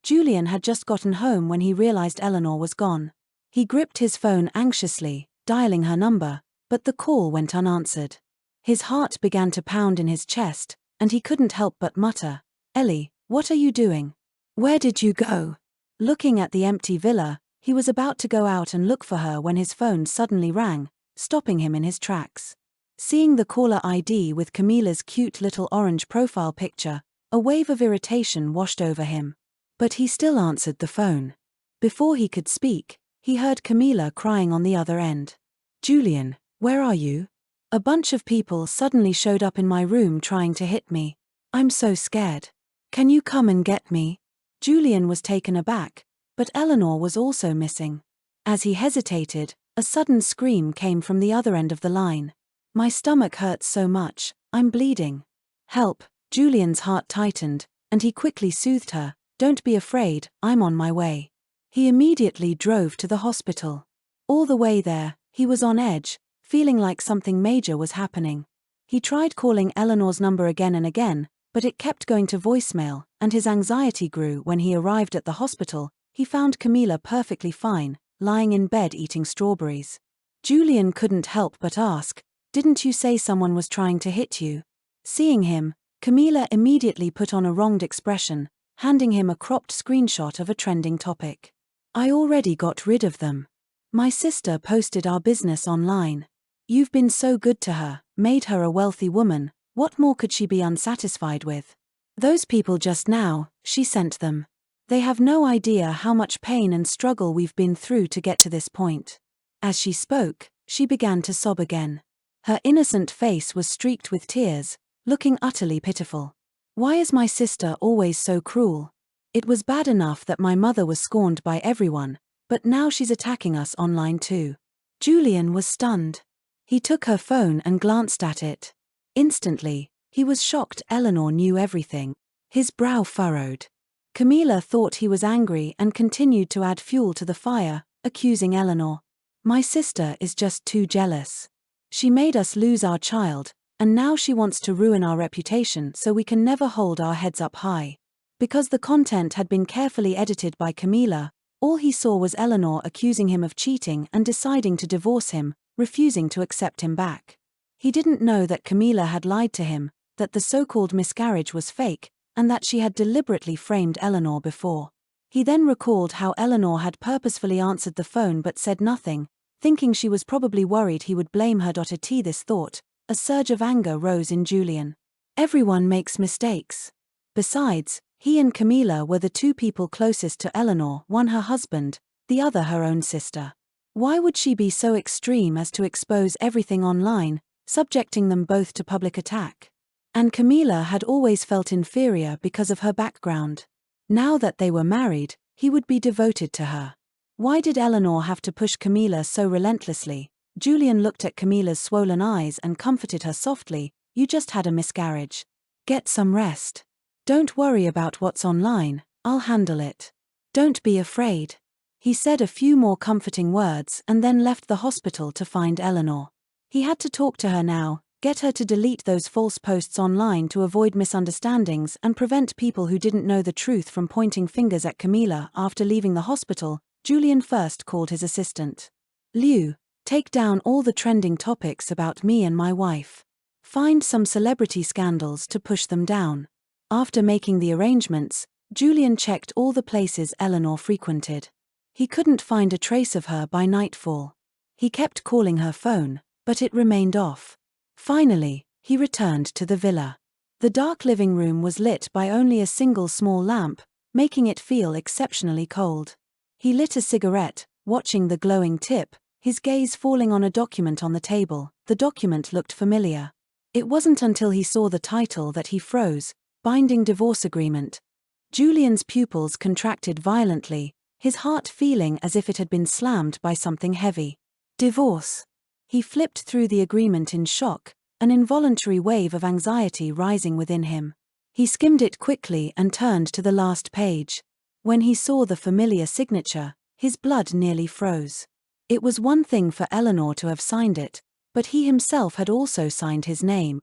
Julian had just gotten home when he realized Eleanor was gone. He gripped his phone anxiously, dialing her number, but the call went unanswered. His heart began to pound in his chest, and he couldn't help but mutter, "Ellie, what are you doing? Where did you go?" Looking at the empty villa, he was about to go out and look for her when his phone suddenly rang, stopping him in his tracks. Seeing the caller ID with Camila's cute little orange profile picture, a wave of irritation washed over him. But he still answered the phone. Before he could speak, he heard Camila crying on the other end. "Julian, where are you? A bunch of people suddenly showed up in my room trying to hit me. I'm so scared. Can you come and get me?" Julian was taken aback, but Eleanor was also missing. As he hesitated, a sudden scream came from the other end of the line. "My stomach hurts so much, I'm bleeding. Help." Julian's heart tightened, and he quickly soothed her, "Don't be afraid, I'm on my way." He immediately drove to the hospital. All the way there, he was on edge, feeling like something major was happening. He tried calling Eleanor's number again and again, but it kept going to voicemail, and his anxiety grew. When he arrived at the hospital, he found Camila perfectly fine, lying in bed eating strawberries. Julian couldn't help but ask, "Didn't you say someone was trying to hit you?" Seeing him, Camila immediately put on a wronged expression, handing him a cropped screenshot of a trending topic. "I already got rid of them. My sister posted our business online. You've been so good to her, made her a wealthy woman, what more could she be unsatisfied with? Those people just now, she sent them. They have no idea how much pain and struggle we've been through to get to this point." As she spoke, she began to sob again. Her innocent face was streaked with tears, looking utterly pitiful. "Why is my sister always so cruel? It was bad enough that my mother was scorned by everyone, but now she's attacking us online too." Julian was stunned. He took her phone and glanced at it. Instantly, he was shocked Eleanor knew everything. His brow furrowed. Camila thought he was angry and continued to add fuel to the fire, accusing Eleanor. "My sister is just too jealous. She made us lose our child, and now she wants to ruin our reputation so we can never hold our heads up high." Because the content had been carefully edited by Camila, all he saw was Eleanor accusing him of cheating and deciding to divorce him, refusing to accept him back. He didn't know that Camila had lied to him, that the so-called miscarriage was fake, and that she had deliberately framed Eleanor before. He then recalled how Eleanor had purposefully answered the phone but said nothing, thinking she was probably worried he would blame her. At this thought, a surge of anger rose in Julian. Everyone makes mistakes. Besides, he and Camila were the two people closest to Eleanor, one her husband, the other her own sister. Why would she be so extreme as to expose everything online, subjecting them both to public attack? And Camila had always felt inferior because of her background. Now that they were married, he would be devoted to her. Why did Eleanor have to push Camila so relentlessly? Julian looked at Camila's swollen eyes and comforted her softly, "You just had a miscarriage. Get some rest. Don't worry about what's online, I'll handle it. "Don't be afraid." He said a few more comforting words and then left the hospital to find Eleanor. He had to talk to her now, get her to delete those false posts online to avoid misunderstandings and prevent people who didn't know the truth from pointing fingers at Camila. After leaving the hospital, Julian first called his assistant. "Liu, take down all the trending topics about me and my wife. Find some celebrity scandals to push them down." After making the arrangements, Julian checked all the places Eleanor frequented. He couldn't find a trace of her by nightfall. He kept calling her phone, but it remained off. Finally, he returned to the villa. The dark living room was lit by only a single small lamp, making it feel exceptionally cold. He lit a cigarette, watching the glowing tip, his gaze falling on a document on the table. The document looked familiar. It wasn't until he saw the title that he froze: Binding Divorce Agreement. Julian's pupils contracted violently, his heart feeling as if it had been slammed by something heavy. Divorce. He flipped through the agreement in shock, an involuntary wave of anxiety rising within him. He skimmed it quickly and turned to the last page. When he saw the familiar signature, his blood nearly froze. It was one thing for Eleanor to have signed it, but he himself had also signed his name.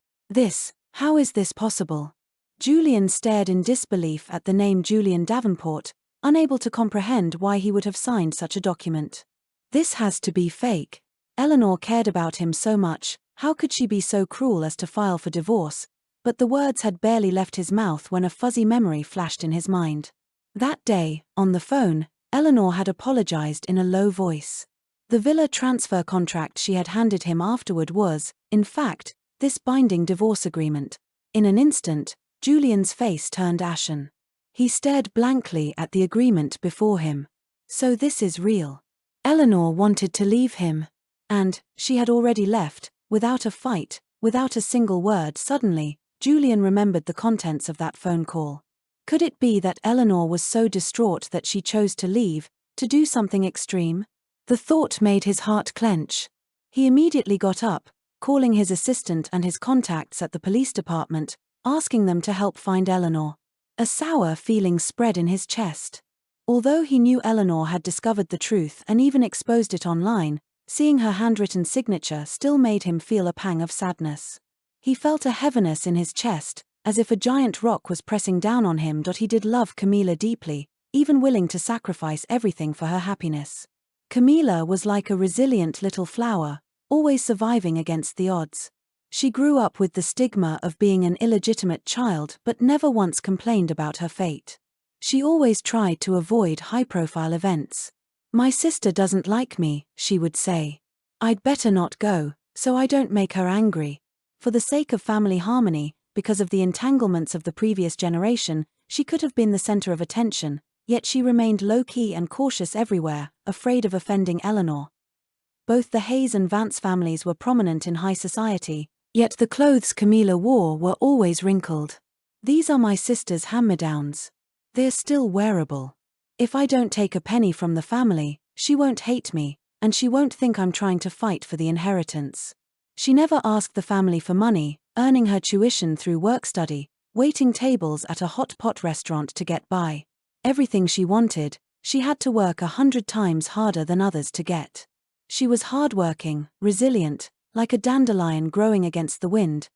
How is this possible? Julian stared in disbelief at the name Julian Davenport, unable to comprehend why he would have signed such a document. This has to be fake. Eleanor cared about him so much, how could she be so cruel as to file for divorce? But the words had barely left his mouth when a fuzzy memory flashed in his mind. That day, on the phone, Eleanor had apologized in a low voice. The villa transfer contract she had handed him afterward was, in fact, this binding divorce agreement. In an instant, Julian's face turned ashen. He stared blankly at the agreement before him. So this is real. Eleanor wanted to leave him. And she had already left, without a fight, without a single word. Suddenly, Julian remembered the contents of that phone call. Could it be that Eleanor was so distraught that she chose to leave, to do something extreme? The thought made his heart clench. He immediately got up, calling his assistant and his contacts at the police department, asking them to help find Eleanor. A sour feeling spread in his chest. Although he knew Eleanor had discovered the truth and even exposed it online, seeing her handwritten signature still made him feel a pang of sadness. He felt a heaviness in his chest, as if a giant rock was pressing down on him. He did love Camila deeply, even willing to sacrifice everything for her happiness. Camila was like a resilient little flower, always surviving against the odds. She grew up with the stigma of being an illegitimate child but never once complained about her fate. She always tried to avoid high-profile events. "My sister doesn't like me," she would say. "I'd better not go, so I don't make her angry." For the sake of family harmony, because of the entanglements of the previous generation, she could have been the center of attention, yet she remained low-key and cautious everywhere, afraid of offending Eleanor. Both the Hayes and Vance families were prominent in high society, yet the clothes Camila wore were always wrinkled. "These are my sister's hand-me-downs. They're still wearable. If I don't take a penny from the family, she won't hate me, and she won't think I'm trying to fight for the inheritance." She never asked the family for money, earning her tuition through work-study, waiting tables at a hot pot restaurant to get by. Everything she wanted, she had to work 100 times harder than others to get. She was hardworking, resilient, like a dandelion growing against the wind,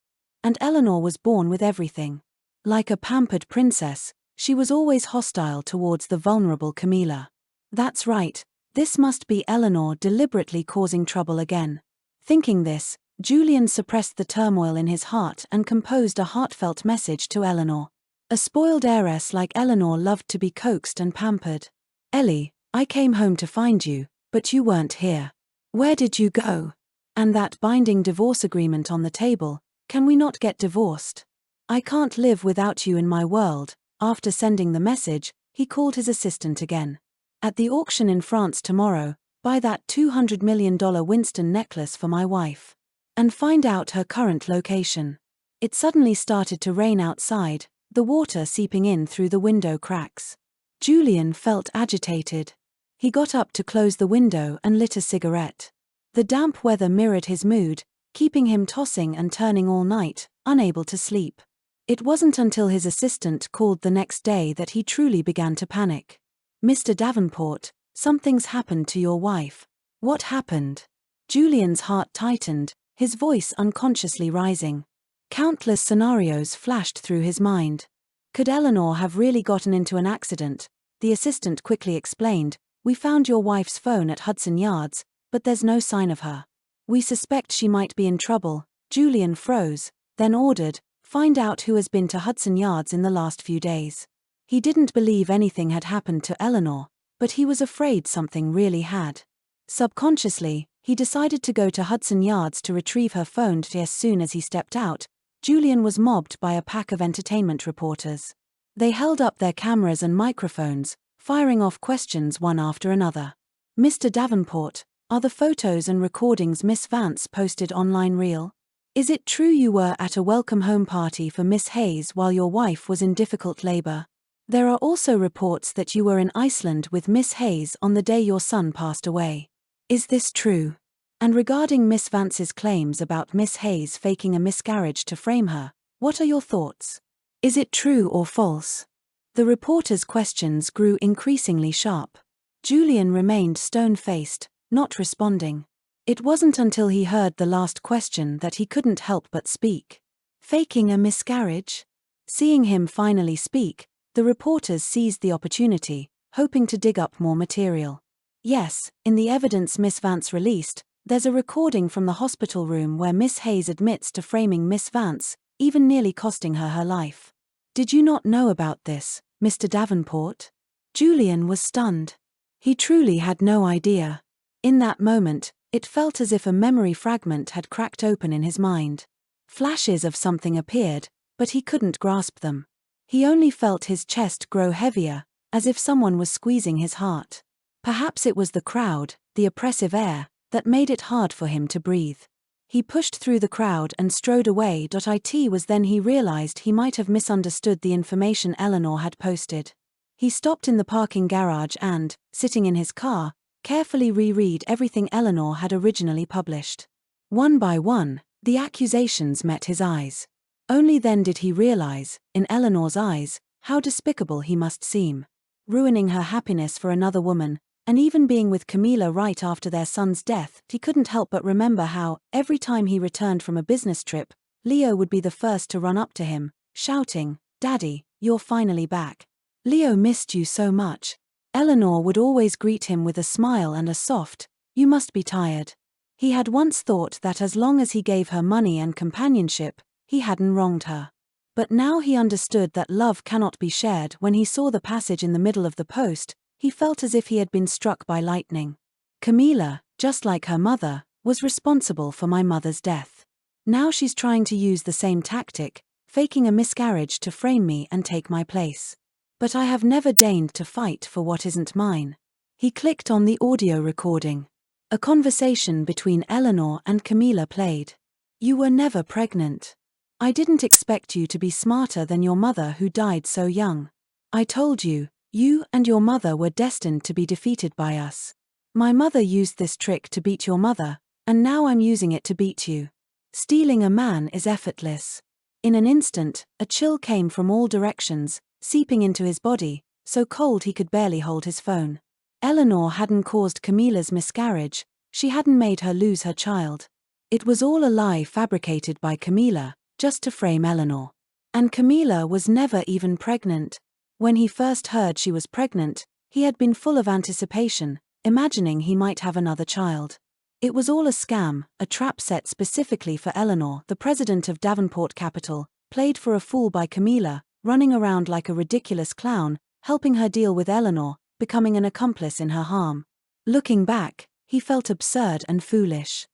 and Eleanor was born with everything. Like a pampered princess, she was always hostile towards the vulnerable Camila. That's right, this must be Eleanor deliberately causing trouble again. Thinking this, Julian suppressed the turmoil in his heart and composed a heartfelt message to Eleanor. A spoiled heiress like Eleanor loved to be coaxed and pampered. "Ellie, I came home to find you, but you weren't here. Where did you go? And that binding divorce agreement on the table, can we not get divorced? I can't live without you in my world." After sending the message, he called his assistant again. "At the auction in France tomorrow, buy that $200 million Winston necklace for my wife. And find out her current location." It suddenly started to rain outside, the water seeping in through the window cracks. Julian felt agitated. He got up to close the window and lit a cigarette. The damp weather mirrored his mood, keeping him tossing and turning all night, unable to sleep. It wasn't until his assistant called the next day that he truly began to panic. Mr. Davenport, something's happened to your wife. What happened? Julian's heart tightened, his voice unconsciously rising. Countless scenarios flashed through his mind. Could Eleanor have really gotten into an accident? The assistant quickly explained, "We found your wife's phone at Hudson Yards, but there's no sign of her. We suspect she might be in trouble." Julian froze, then ordered, "Find out who has been to Hudson Yards in the last few days." He didn't believe anything had happened to Eleanor, but he was afraid something really had. Subconsciously, he decided to go to Hudson Yards to retrieve her phone. As soon as he stepped out, Julian was mobbed by a pack of entertainment reporters. They held up their cameras and microphones, firing off questions one after another. "Mr. Davenport, are the photos and recordings Miss Vance posted online real? Is it true you were at a welcome home party for Miss Hayes while your wife was in difficult labor? There are also reports that you were in Iceland with Miss Hayes on the day your son passed away. Is this true? And regarding Miss Vance's claims about Miss Hayes faking a miscarriage to frame her, what are your thoughts? Is it true or false?" The reporters' questions grew increasingly sharp. Julian remained stone-faced, not responding. It wasn't until he heard the last question that he couldn't help but speak. "Faking a miscarriage?" Seeing him finally speak, the reporters seized the opportunity, hoping to dig up more material. "Yes, in the evidence Miss Vance released, there's a recording from the hospital room where Miss Hayes admits to framing Miss Vance, even nearly costing her her life. Did you not know about this, Mr. Davenport?" Julian was stunned. He truly had no idea. In that moment, it felt as if a memory fragment had cracked open in his mind. Flashes of something appeared, but he couldn't grasp them. He only felt his chest grow heavier, as if someone was squeezing his heart. Perhaps it was the crowd, the oppressive air, that made it hard for him to breathe. He pushed through the crowd and strode away. It was then he realized he might have misunderstood the information Eleanor had posted. He stopped in the parking garage and, sitting in his car, carefully reread everything Eleanor had originally published. One by one, the accusations met his eyes. Only then did he realize, in Eleanor's eyes, how despicable he must seem. Ruining her happiness for another woman, and even being with Camila right after their son's death. He couldn't help but remember how, every time he returned from a business trip, Leo would be the first to run up to him, shouting, "Daddy, you're finally back. Leo missed you so much." Eleanor would always greet him with a smile and a soft, "You must be tired." He had once thought that as long as he gave her money and companionship, he hadn't wronged her. But now he understood that love cannot be shared. When he saw the passage in the middle of the post, he felt as if he had been struck by lightning. "Camila, just like her mother, was responsible for my mother's death. Now she's trying to use the same tactic, faking a miscarriage to frame me and take my place. But I have never deigned to fight for what isn't mine." He clicked on the audio recording. A conversation between Eleanor and Camila played. "You were never pregnant. I didn't expect you to be smarter than your mother who died so young. I told you, you and your mother were destined to be defeated by us. My mother used this trick to beat your mother, and now I'm using it to beat you. Stealing a man is effortless." In an instant, a chill came from all directions, seeping into his body, so cold he could barely hold his phone. Eleanor hadn't caused Camila's miscarriage, she hadn't made her lose her child. It was all a lie fabricated by Camila, just to frame Eleanor. And Camila was never even pregnant. When he first heard she was pregnant, he had been full of anticipation, imagining he might have another child. It was all a scam, a trap set specifically for Eleanor. The president of Davenport Capital, played for a fool by Camila, running around like a ridiculous clown, helping her deal with Eleanor, becoming an accomplice in her harm. Looking back, he felt absurd and foolish.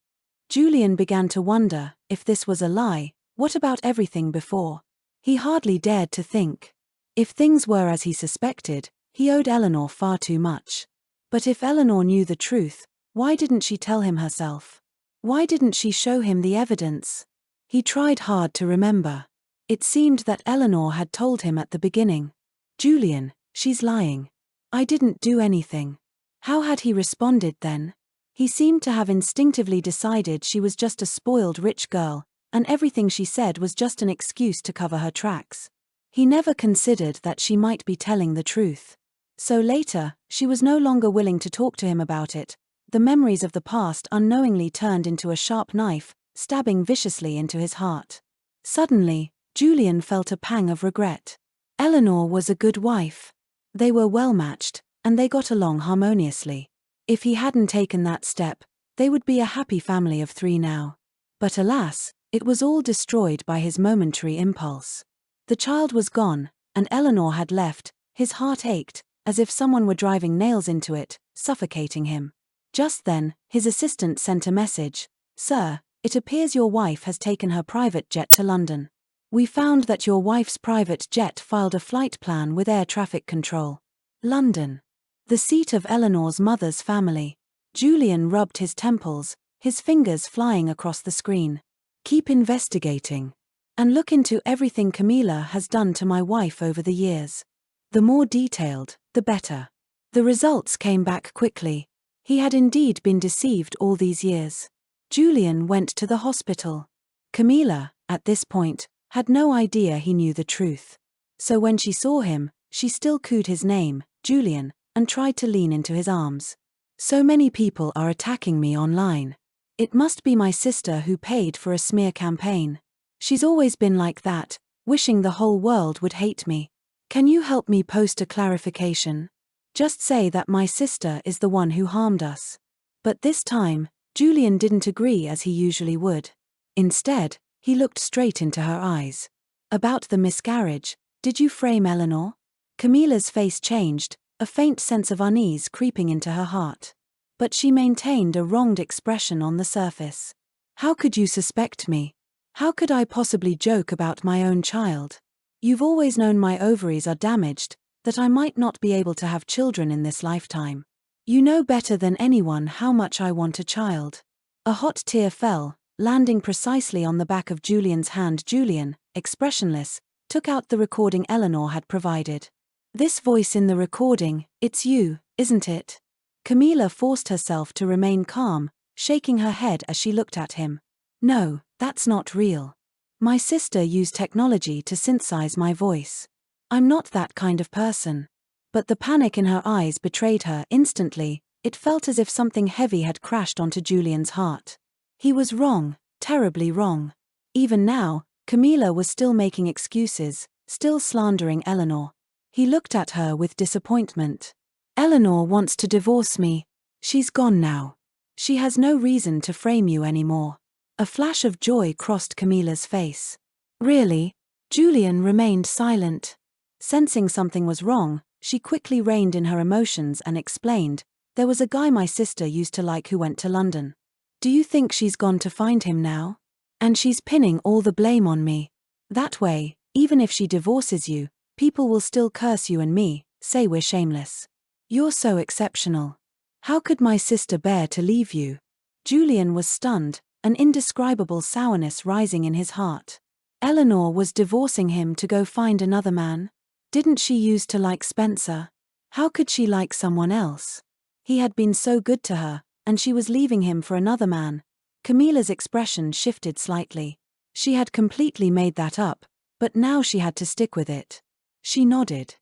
Julian began to wonder, if this was a lie, what about everything before? He hardly dared to think. If things were as he suspected, he owed Eleanor far too much. But if Eleanor knew the truth, why didn't she tell him herself? Why didn't she show him the evidence? He tried hard to remember. It seemed that Eleanor had told him at the beginning. "Julian, she's lying. I didn't do anything." How had he responded then? He seemed to have instinctively decided she was just a spoiled rich girl, and everything she said was just an excuse to cover her tracks. He never considered that she might be telling the truth. So later, she was no longer willing to talk to him about it. The memories of the past unknowingly turned into a sharp knife, stabbing viciously into his heart. Suddenly, Julian felt a pang of regret. Eleanor was a good wife. They were well matched, and they got along harmoniously. If he hadn't taken that step, they would be a happy family of 3 now. But alas, it was all destroyed by his momentary impulse. The child was gone, and Eleanor had left. His heart ached, as if someone were driving nails into it, suffocating him. Just then, his assistant sent a message. "Sir, it appears your wife has taken her private jet to London. We found that your wife's private jet filed a flight plan with air traffic control. London. The seat of Eleanor's mother's family." Julian rubbed his temples, his fingers flying across the screen. "Keep investigating. And look into everything Camila has done to my wife over the years. The more detailed, the better." The results came back quickly. He had indeed been deceived all these years. Julian went to the hospital. Camila, at this point, had no idea he knew the truth. So when she saw him, she still cooed his name, Julian, and tried to lean into his arms. "So many people are attacking me online. It must be my sister who paid for a smear campaign. She's always been like that, wishing the whole world would hate me. Can you help me post a clarification? Just say that my sister is the one who harmed us." But this time, Julian didn't agree as he usually would. Instead, he looked straight into her eyes. "About the miscarriage, did you frame Eleanor?" Camila's face changed, a faint sense of unease creeping into her heart. But she maintained a wronged expression on the surface. "How could you suspect me? How could I possibly joke about my own child? You've always known my ovaries are damaged, that I might not be able to have children in this lifetime. You know better than anyone how much I want a child." A hot tear fell, landing precisely on the back of Julian's hand. Julian, expressionless, took out the recording Eleanor had provided. "This voice in the recording, it's you, isn't it?" Camila forced herself to remain calm, shaking her head as she looked at him. "No, that's not real. My sister used technology to synthesize my voice. I'm not that kind of person." But the panic in her eyes betrayed her instantly. It felt as if something heavy had crashed onto Julian's heart. He was wrong, terribly wrong. Even now, Camila was still making excuses, still slandering Eleanor. He looked at her with disappointment. "Eleanor wants to divorce me. She's gone now. She has no reason to frame you anymore." A flash of joy crossed Camila's face. "Really?" Julian remained silent. Sensing something was wrong, she quickly reined in her emotions and explained, "There was a guy my sister used to like who went to London. Do you think she's gone to find him now? And she's pinning all the blame on me. That way, even if she divorces you, people will still curse you and me, say we're shameless. You're so exceptional. How could my sister bear to leave you?" Julian was stunned, an indescribable sourness rising in his heart. Eleanor was divorcing him to go find another man? Didn't she used to like Spencer? How could she like someone else? He had been so good to her, and she was leaving him for another man. Camila's expression shifted slightly. She had completely made that up, but now she had to stick with it. She nodded.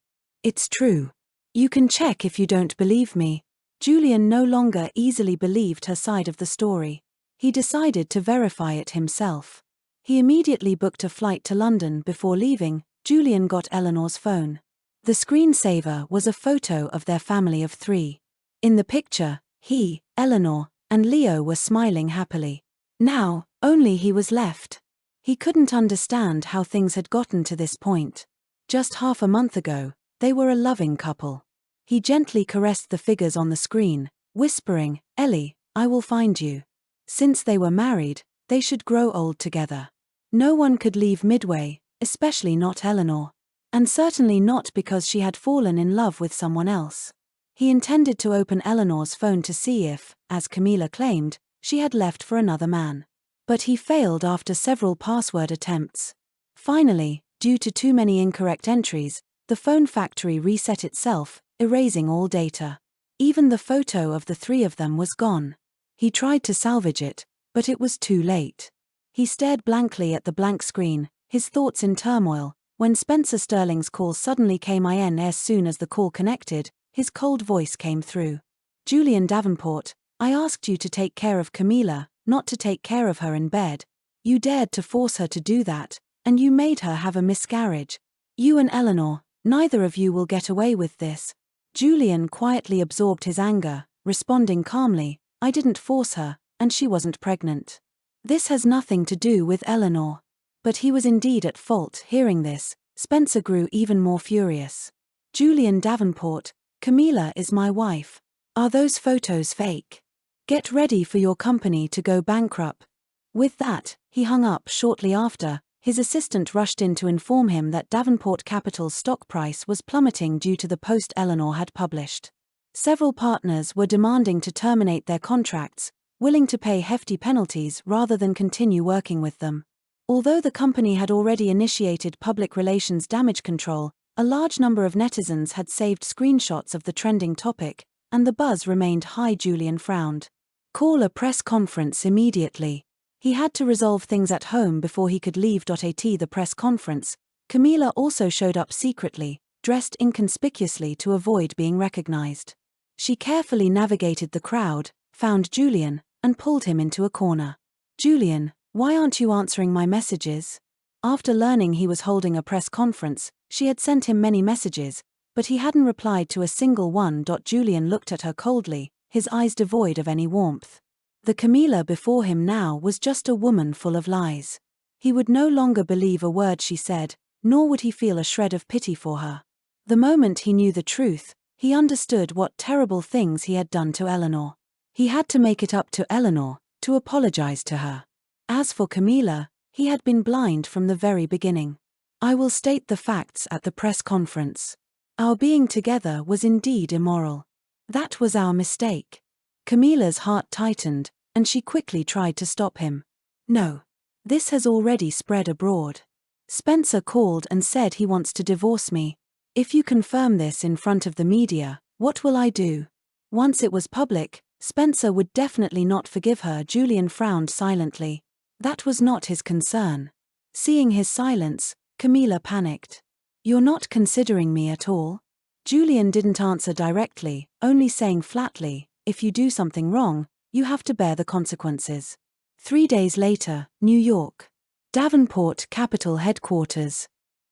"It's true. You can check if you don't believe me." Julian no longer easily believed her side of the story. He decided to verify it himself. He immediately booked a flight to London. Before leaving, Julian got Eleanor's phone. The screensaver was a photo of their family of 3. In the picture, he, Eleanor, and Leo were smiling happily. Now, only he was left. He couldn't understand how things had gotten to this point. Just half a month ago, they were a loving couple. He gently caressed the figures on the screen, whispering, "Ellie, I will find you." Since they were married, they should grow old together. No one could leave midway, especially not Eleanor. And certainly not because she had fallen in love with someone else. He intended to open Eleanor's phone to see if, as Camila claimed, she had left for another man. But he failed after several password attempts. Finally, due to too many incorrect entries, the phone factory reset itself, erasing all data. Even the photo of the 3 of them was gone. He tried to salvage it, but it was too late. He stared blankly at the blank screen, his thoughts in turmoil, when Spencer Sterling's call suddenly came in. As soon as the call connected, his cold voice came through. "Julian Davenport, I asked you to take care of Camila, not to take care of her in bed. You dared to force her to do that, and you made her have a miscarriage. You and Eleanor, neither of you will get away with this." Julian quietly absorbed his anger, responding calmly, "I didn't force her, and she wasn't pregnant. This has nothing to do with Eleanor." But he was indeed at fault. Hearing this, Spencer grew even more furious. "Julian Davenport, Camila is my wife. Are those photos fake? Get ready for your company to go bankrupt." With that, he hung up. Shortly after, his assistant rushed in to inform him that Davenport Capital's stock price was plummeting due to the post Eleanor had published. Several partners were demanding to terminate their contracts, willing to pay hefty penalties rather than continue working with them. Although the company had already initiated public relations damage control, a large number of netizens had saved screenshots of the trending topic, and the buzz remained high. Julian frowned. "Call a press conference immediately." He had to resolve things at home before he could leave. At the press conference, Camila also showed up secretly, dressed inconspicuously to avoid being recognized. She carefully navigated the crowd, found Julian, and pulled him into a corner. "Julian, why aren't you answering my messages?" After learning he was holding a press conference, she had sent him many messages, but he hadn't replied to a single one. Julian looked at her coldly, his eyes devoid of any warmth. The Camila before him now was just a woman full of lies. He would no longer believe a word she said, nor would he feel a shred of pity for her. The moment he knew the truth, he understood what terrible things he had done to Eleanor. He had to make it up to Eleanor, to apologize to her. As for Camila, he had been blind from the very beginning. "I will state the facts at the press conference. Our being together was indeed immoral. That was our mistake." Camila's heart tightened, and she quickly tried to stop him. "No. This has already spread abroad. Spencer called and said he wants to divorce me. If you confirm this in front of the media, what will I do?" Once it was public, Spencer would definitely not forgive her. Julian frowned silently. That was not his concern. Seeing his silence, Camila panicked. "You're not considering me at all?" Julian didn't answer directly, only saying flatly, "If you do something wrong, you have to bear the consequences." 3 days later, New York. Davenport Capital Headquarters.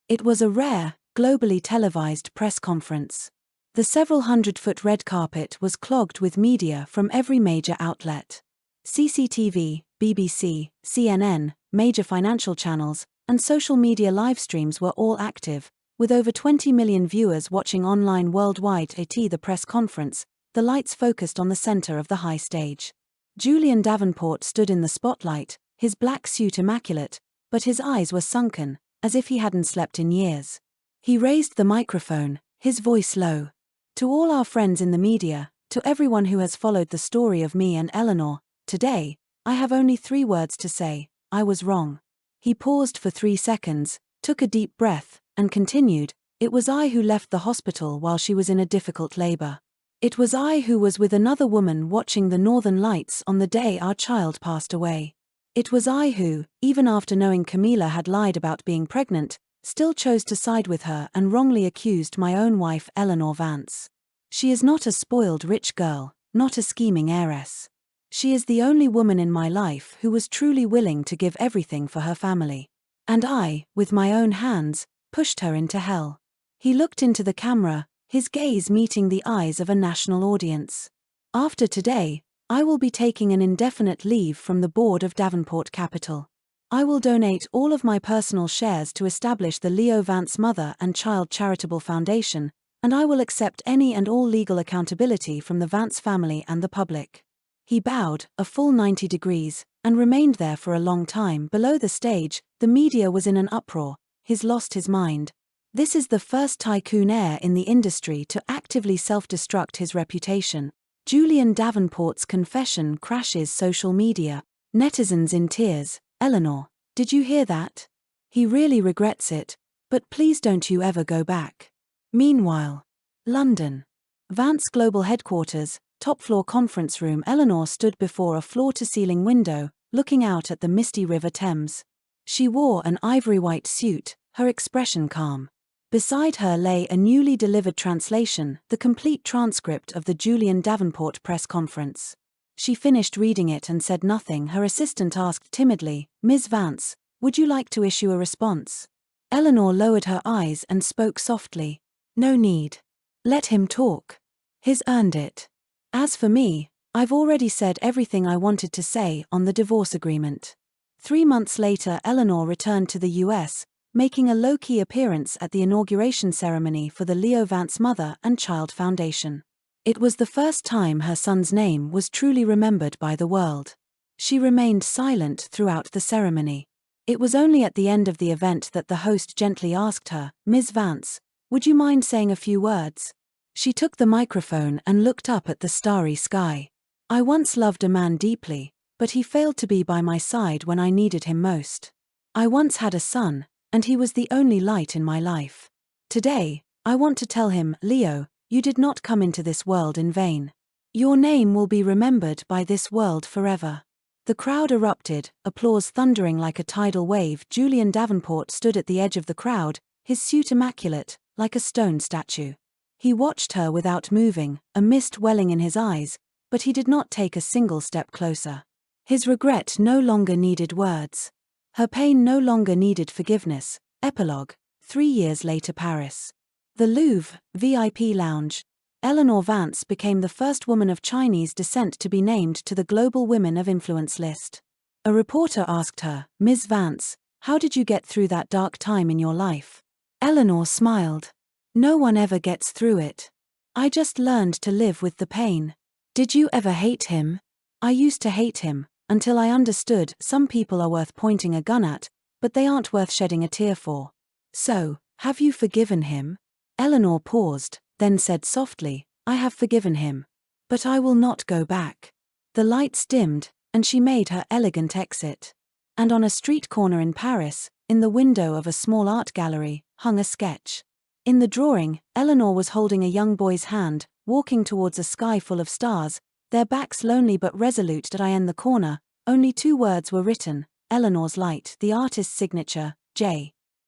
It was a rare, globally televised press conference. The several hundred-foot red carpet was clogged with media from every major outlet. CCTV, BBC, CNN, major financial channels, and social media live streams were all active, with over 20 million viewers watching online worldwide. At the press conference, the lights focused on the center of the high stage. Julian Davenport stood in the spotlight, his black suit immaculate, but his eyes were sunken, as if he hadn't slept in years. He raised the microphone, his voice low. "To all our friends in the media, to everyone who has followed the story of me and Eleanor, today, I have only 3 words to say: I was wrong." He paused for 3 seconds, took a deep breath, and continued, "It was I who left the hospital while she was in a difficult labor. It was I who was with another woman watching the Northern Lights on the day our child passed away. It was I who, even after knowing Camila had lied about being pregnant, still chose to side with her and wrongly accused my own wife Eleanor Vance. She is not a spoiled rich girl, not a scheming heiress. She is the only woman in my life who was truly willing to give everything for her family. And I, with my own hands, pushed her into hell." He looked into the camera, his gaze meeting the eyes of a national audience. "After today, I will be taking an indefinite leave from the board of Davenport Capital. I will donate all of my personal shares to establish the Leo Vance Mother and Child Charitable Foundation, and I will accept any and all legal accountability from the Vance family and the public." He bowed, a full 90 degrees, and remained there for a long time. Below the stage, the media was in an uproar. He's lost his mind. This is the first tycoon heir in the industry to actively self-destruct his reputation. Julian Davenport's confession crashes social media. Netizens in tears. "Eleanor, did you hear that? He really regrets it, but please don't you ever go back." Meanwhile, London. Vance Global Headquarters, top-floor conference room. Eleanor stood before a floor-to-ceiling window, looking out at the misty River Thames. She wore an ivory-white suit, her expression calm. Beside her lay a newly delivered translation, the complete transcript of the Julian Davenport press conference. She finished reading it and said nothing. Her assistant asked timidly, "Ms. Vance, would you like to issue a response?" Eleanor lowered her eyes and spoke softly. "No need. Let him talk. He's earned it. As for me, I've already said everything I wanted to say on the divorce agreement." 3 months later, Eleanor returned to the US, making a low-key appearance at the inauguration ceremony for the Leo Vance Mother and Child Foundation. It was the first time her son's name was truly remembered by the world. She remained silent throughout the ceremony. It was only at the end of the event that the host gently asked her, "Ms. Vance, would you mind saying a few words?" She took the microphone and looked up at the starry sky. "I once loved a man deeply, but he failed to be by my side when I needed him most. I once had a son, and he was the only light in my life. Today, I want to tell him, Leo, you did not come into this world in vain. Your name will be remembered by this world forever." The crowd erupted, applause thundering like a tidal wave. Julian Davenport stood at the edge of the crowd, his suit immaculate, like a stone statue. He watched her without moving, a mist welling in his eyes, but he did not take a single step closer. His regret no longer needed words. Her pain no longer needed forgiveness. Epilogue. 3 years later, Paris. The Louvre, VIP lounge. Eleanor Vance became the first woman of Chinese descent to be named to the Global Women of Influence list. A reporter asked her, "Ms. Vance, how did you get through that dark time in your life?" Eleanor smiled. "No one ever gets through it. I just learned to live with the pain." "Did you ever hate him?" "I used to hate him, until I understood some people are worth pointing a gun at, but they aren't worth shedding a tear for." "So, have you forgiven him?" Eleanor paused, then said softly, "I have forgiven him. But I will not go back." The lights dimmed, and she made her elegant exit. And on a street corner in Paris, in the window of a small art gallery, hung a sketch. In the drawing, Eleanor was holding a young boy's hand, walking towards a sky full of stars, their backs lonely but resolute. At I end the corner, only 2 words were written, Eleanor's light, the artist's signature, J.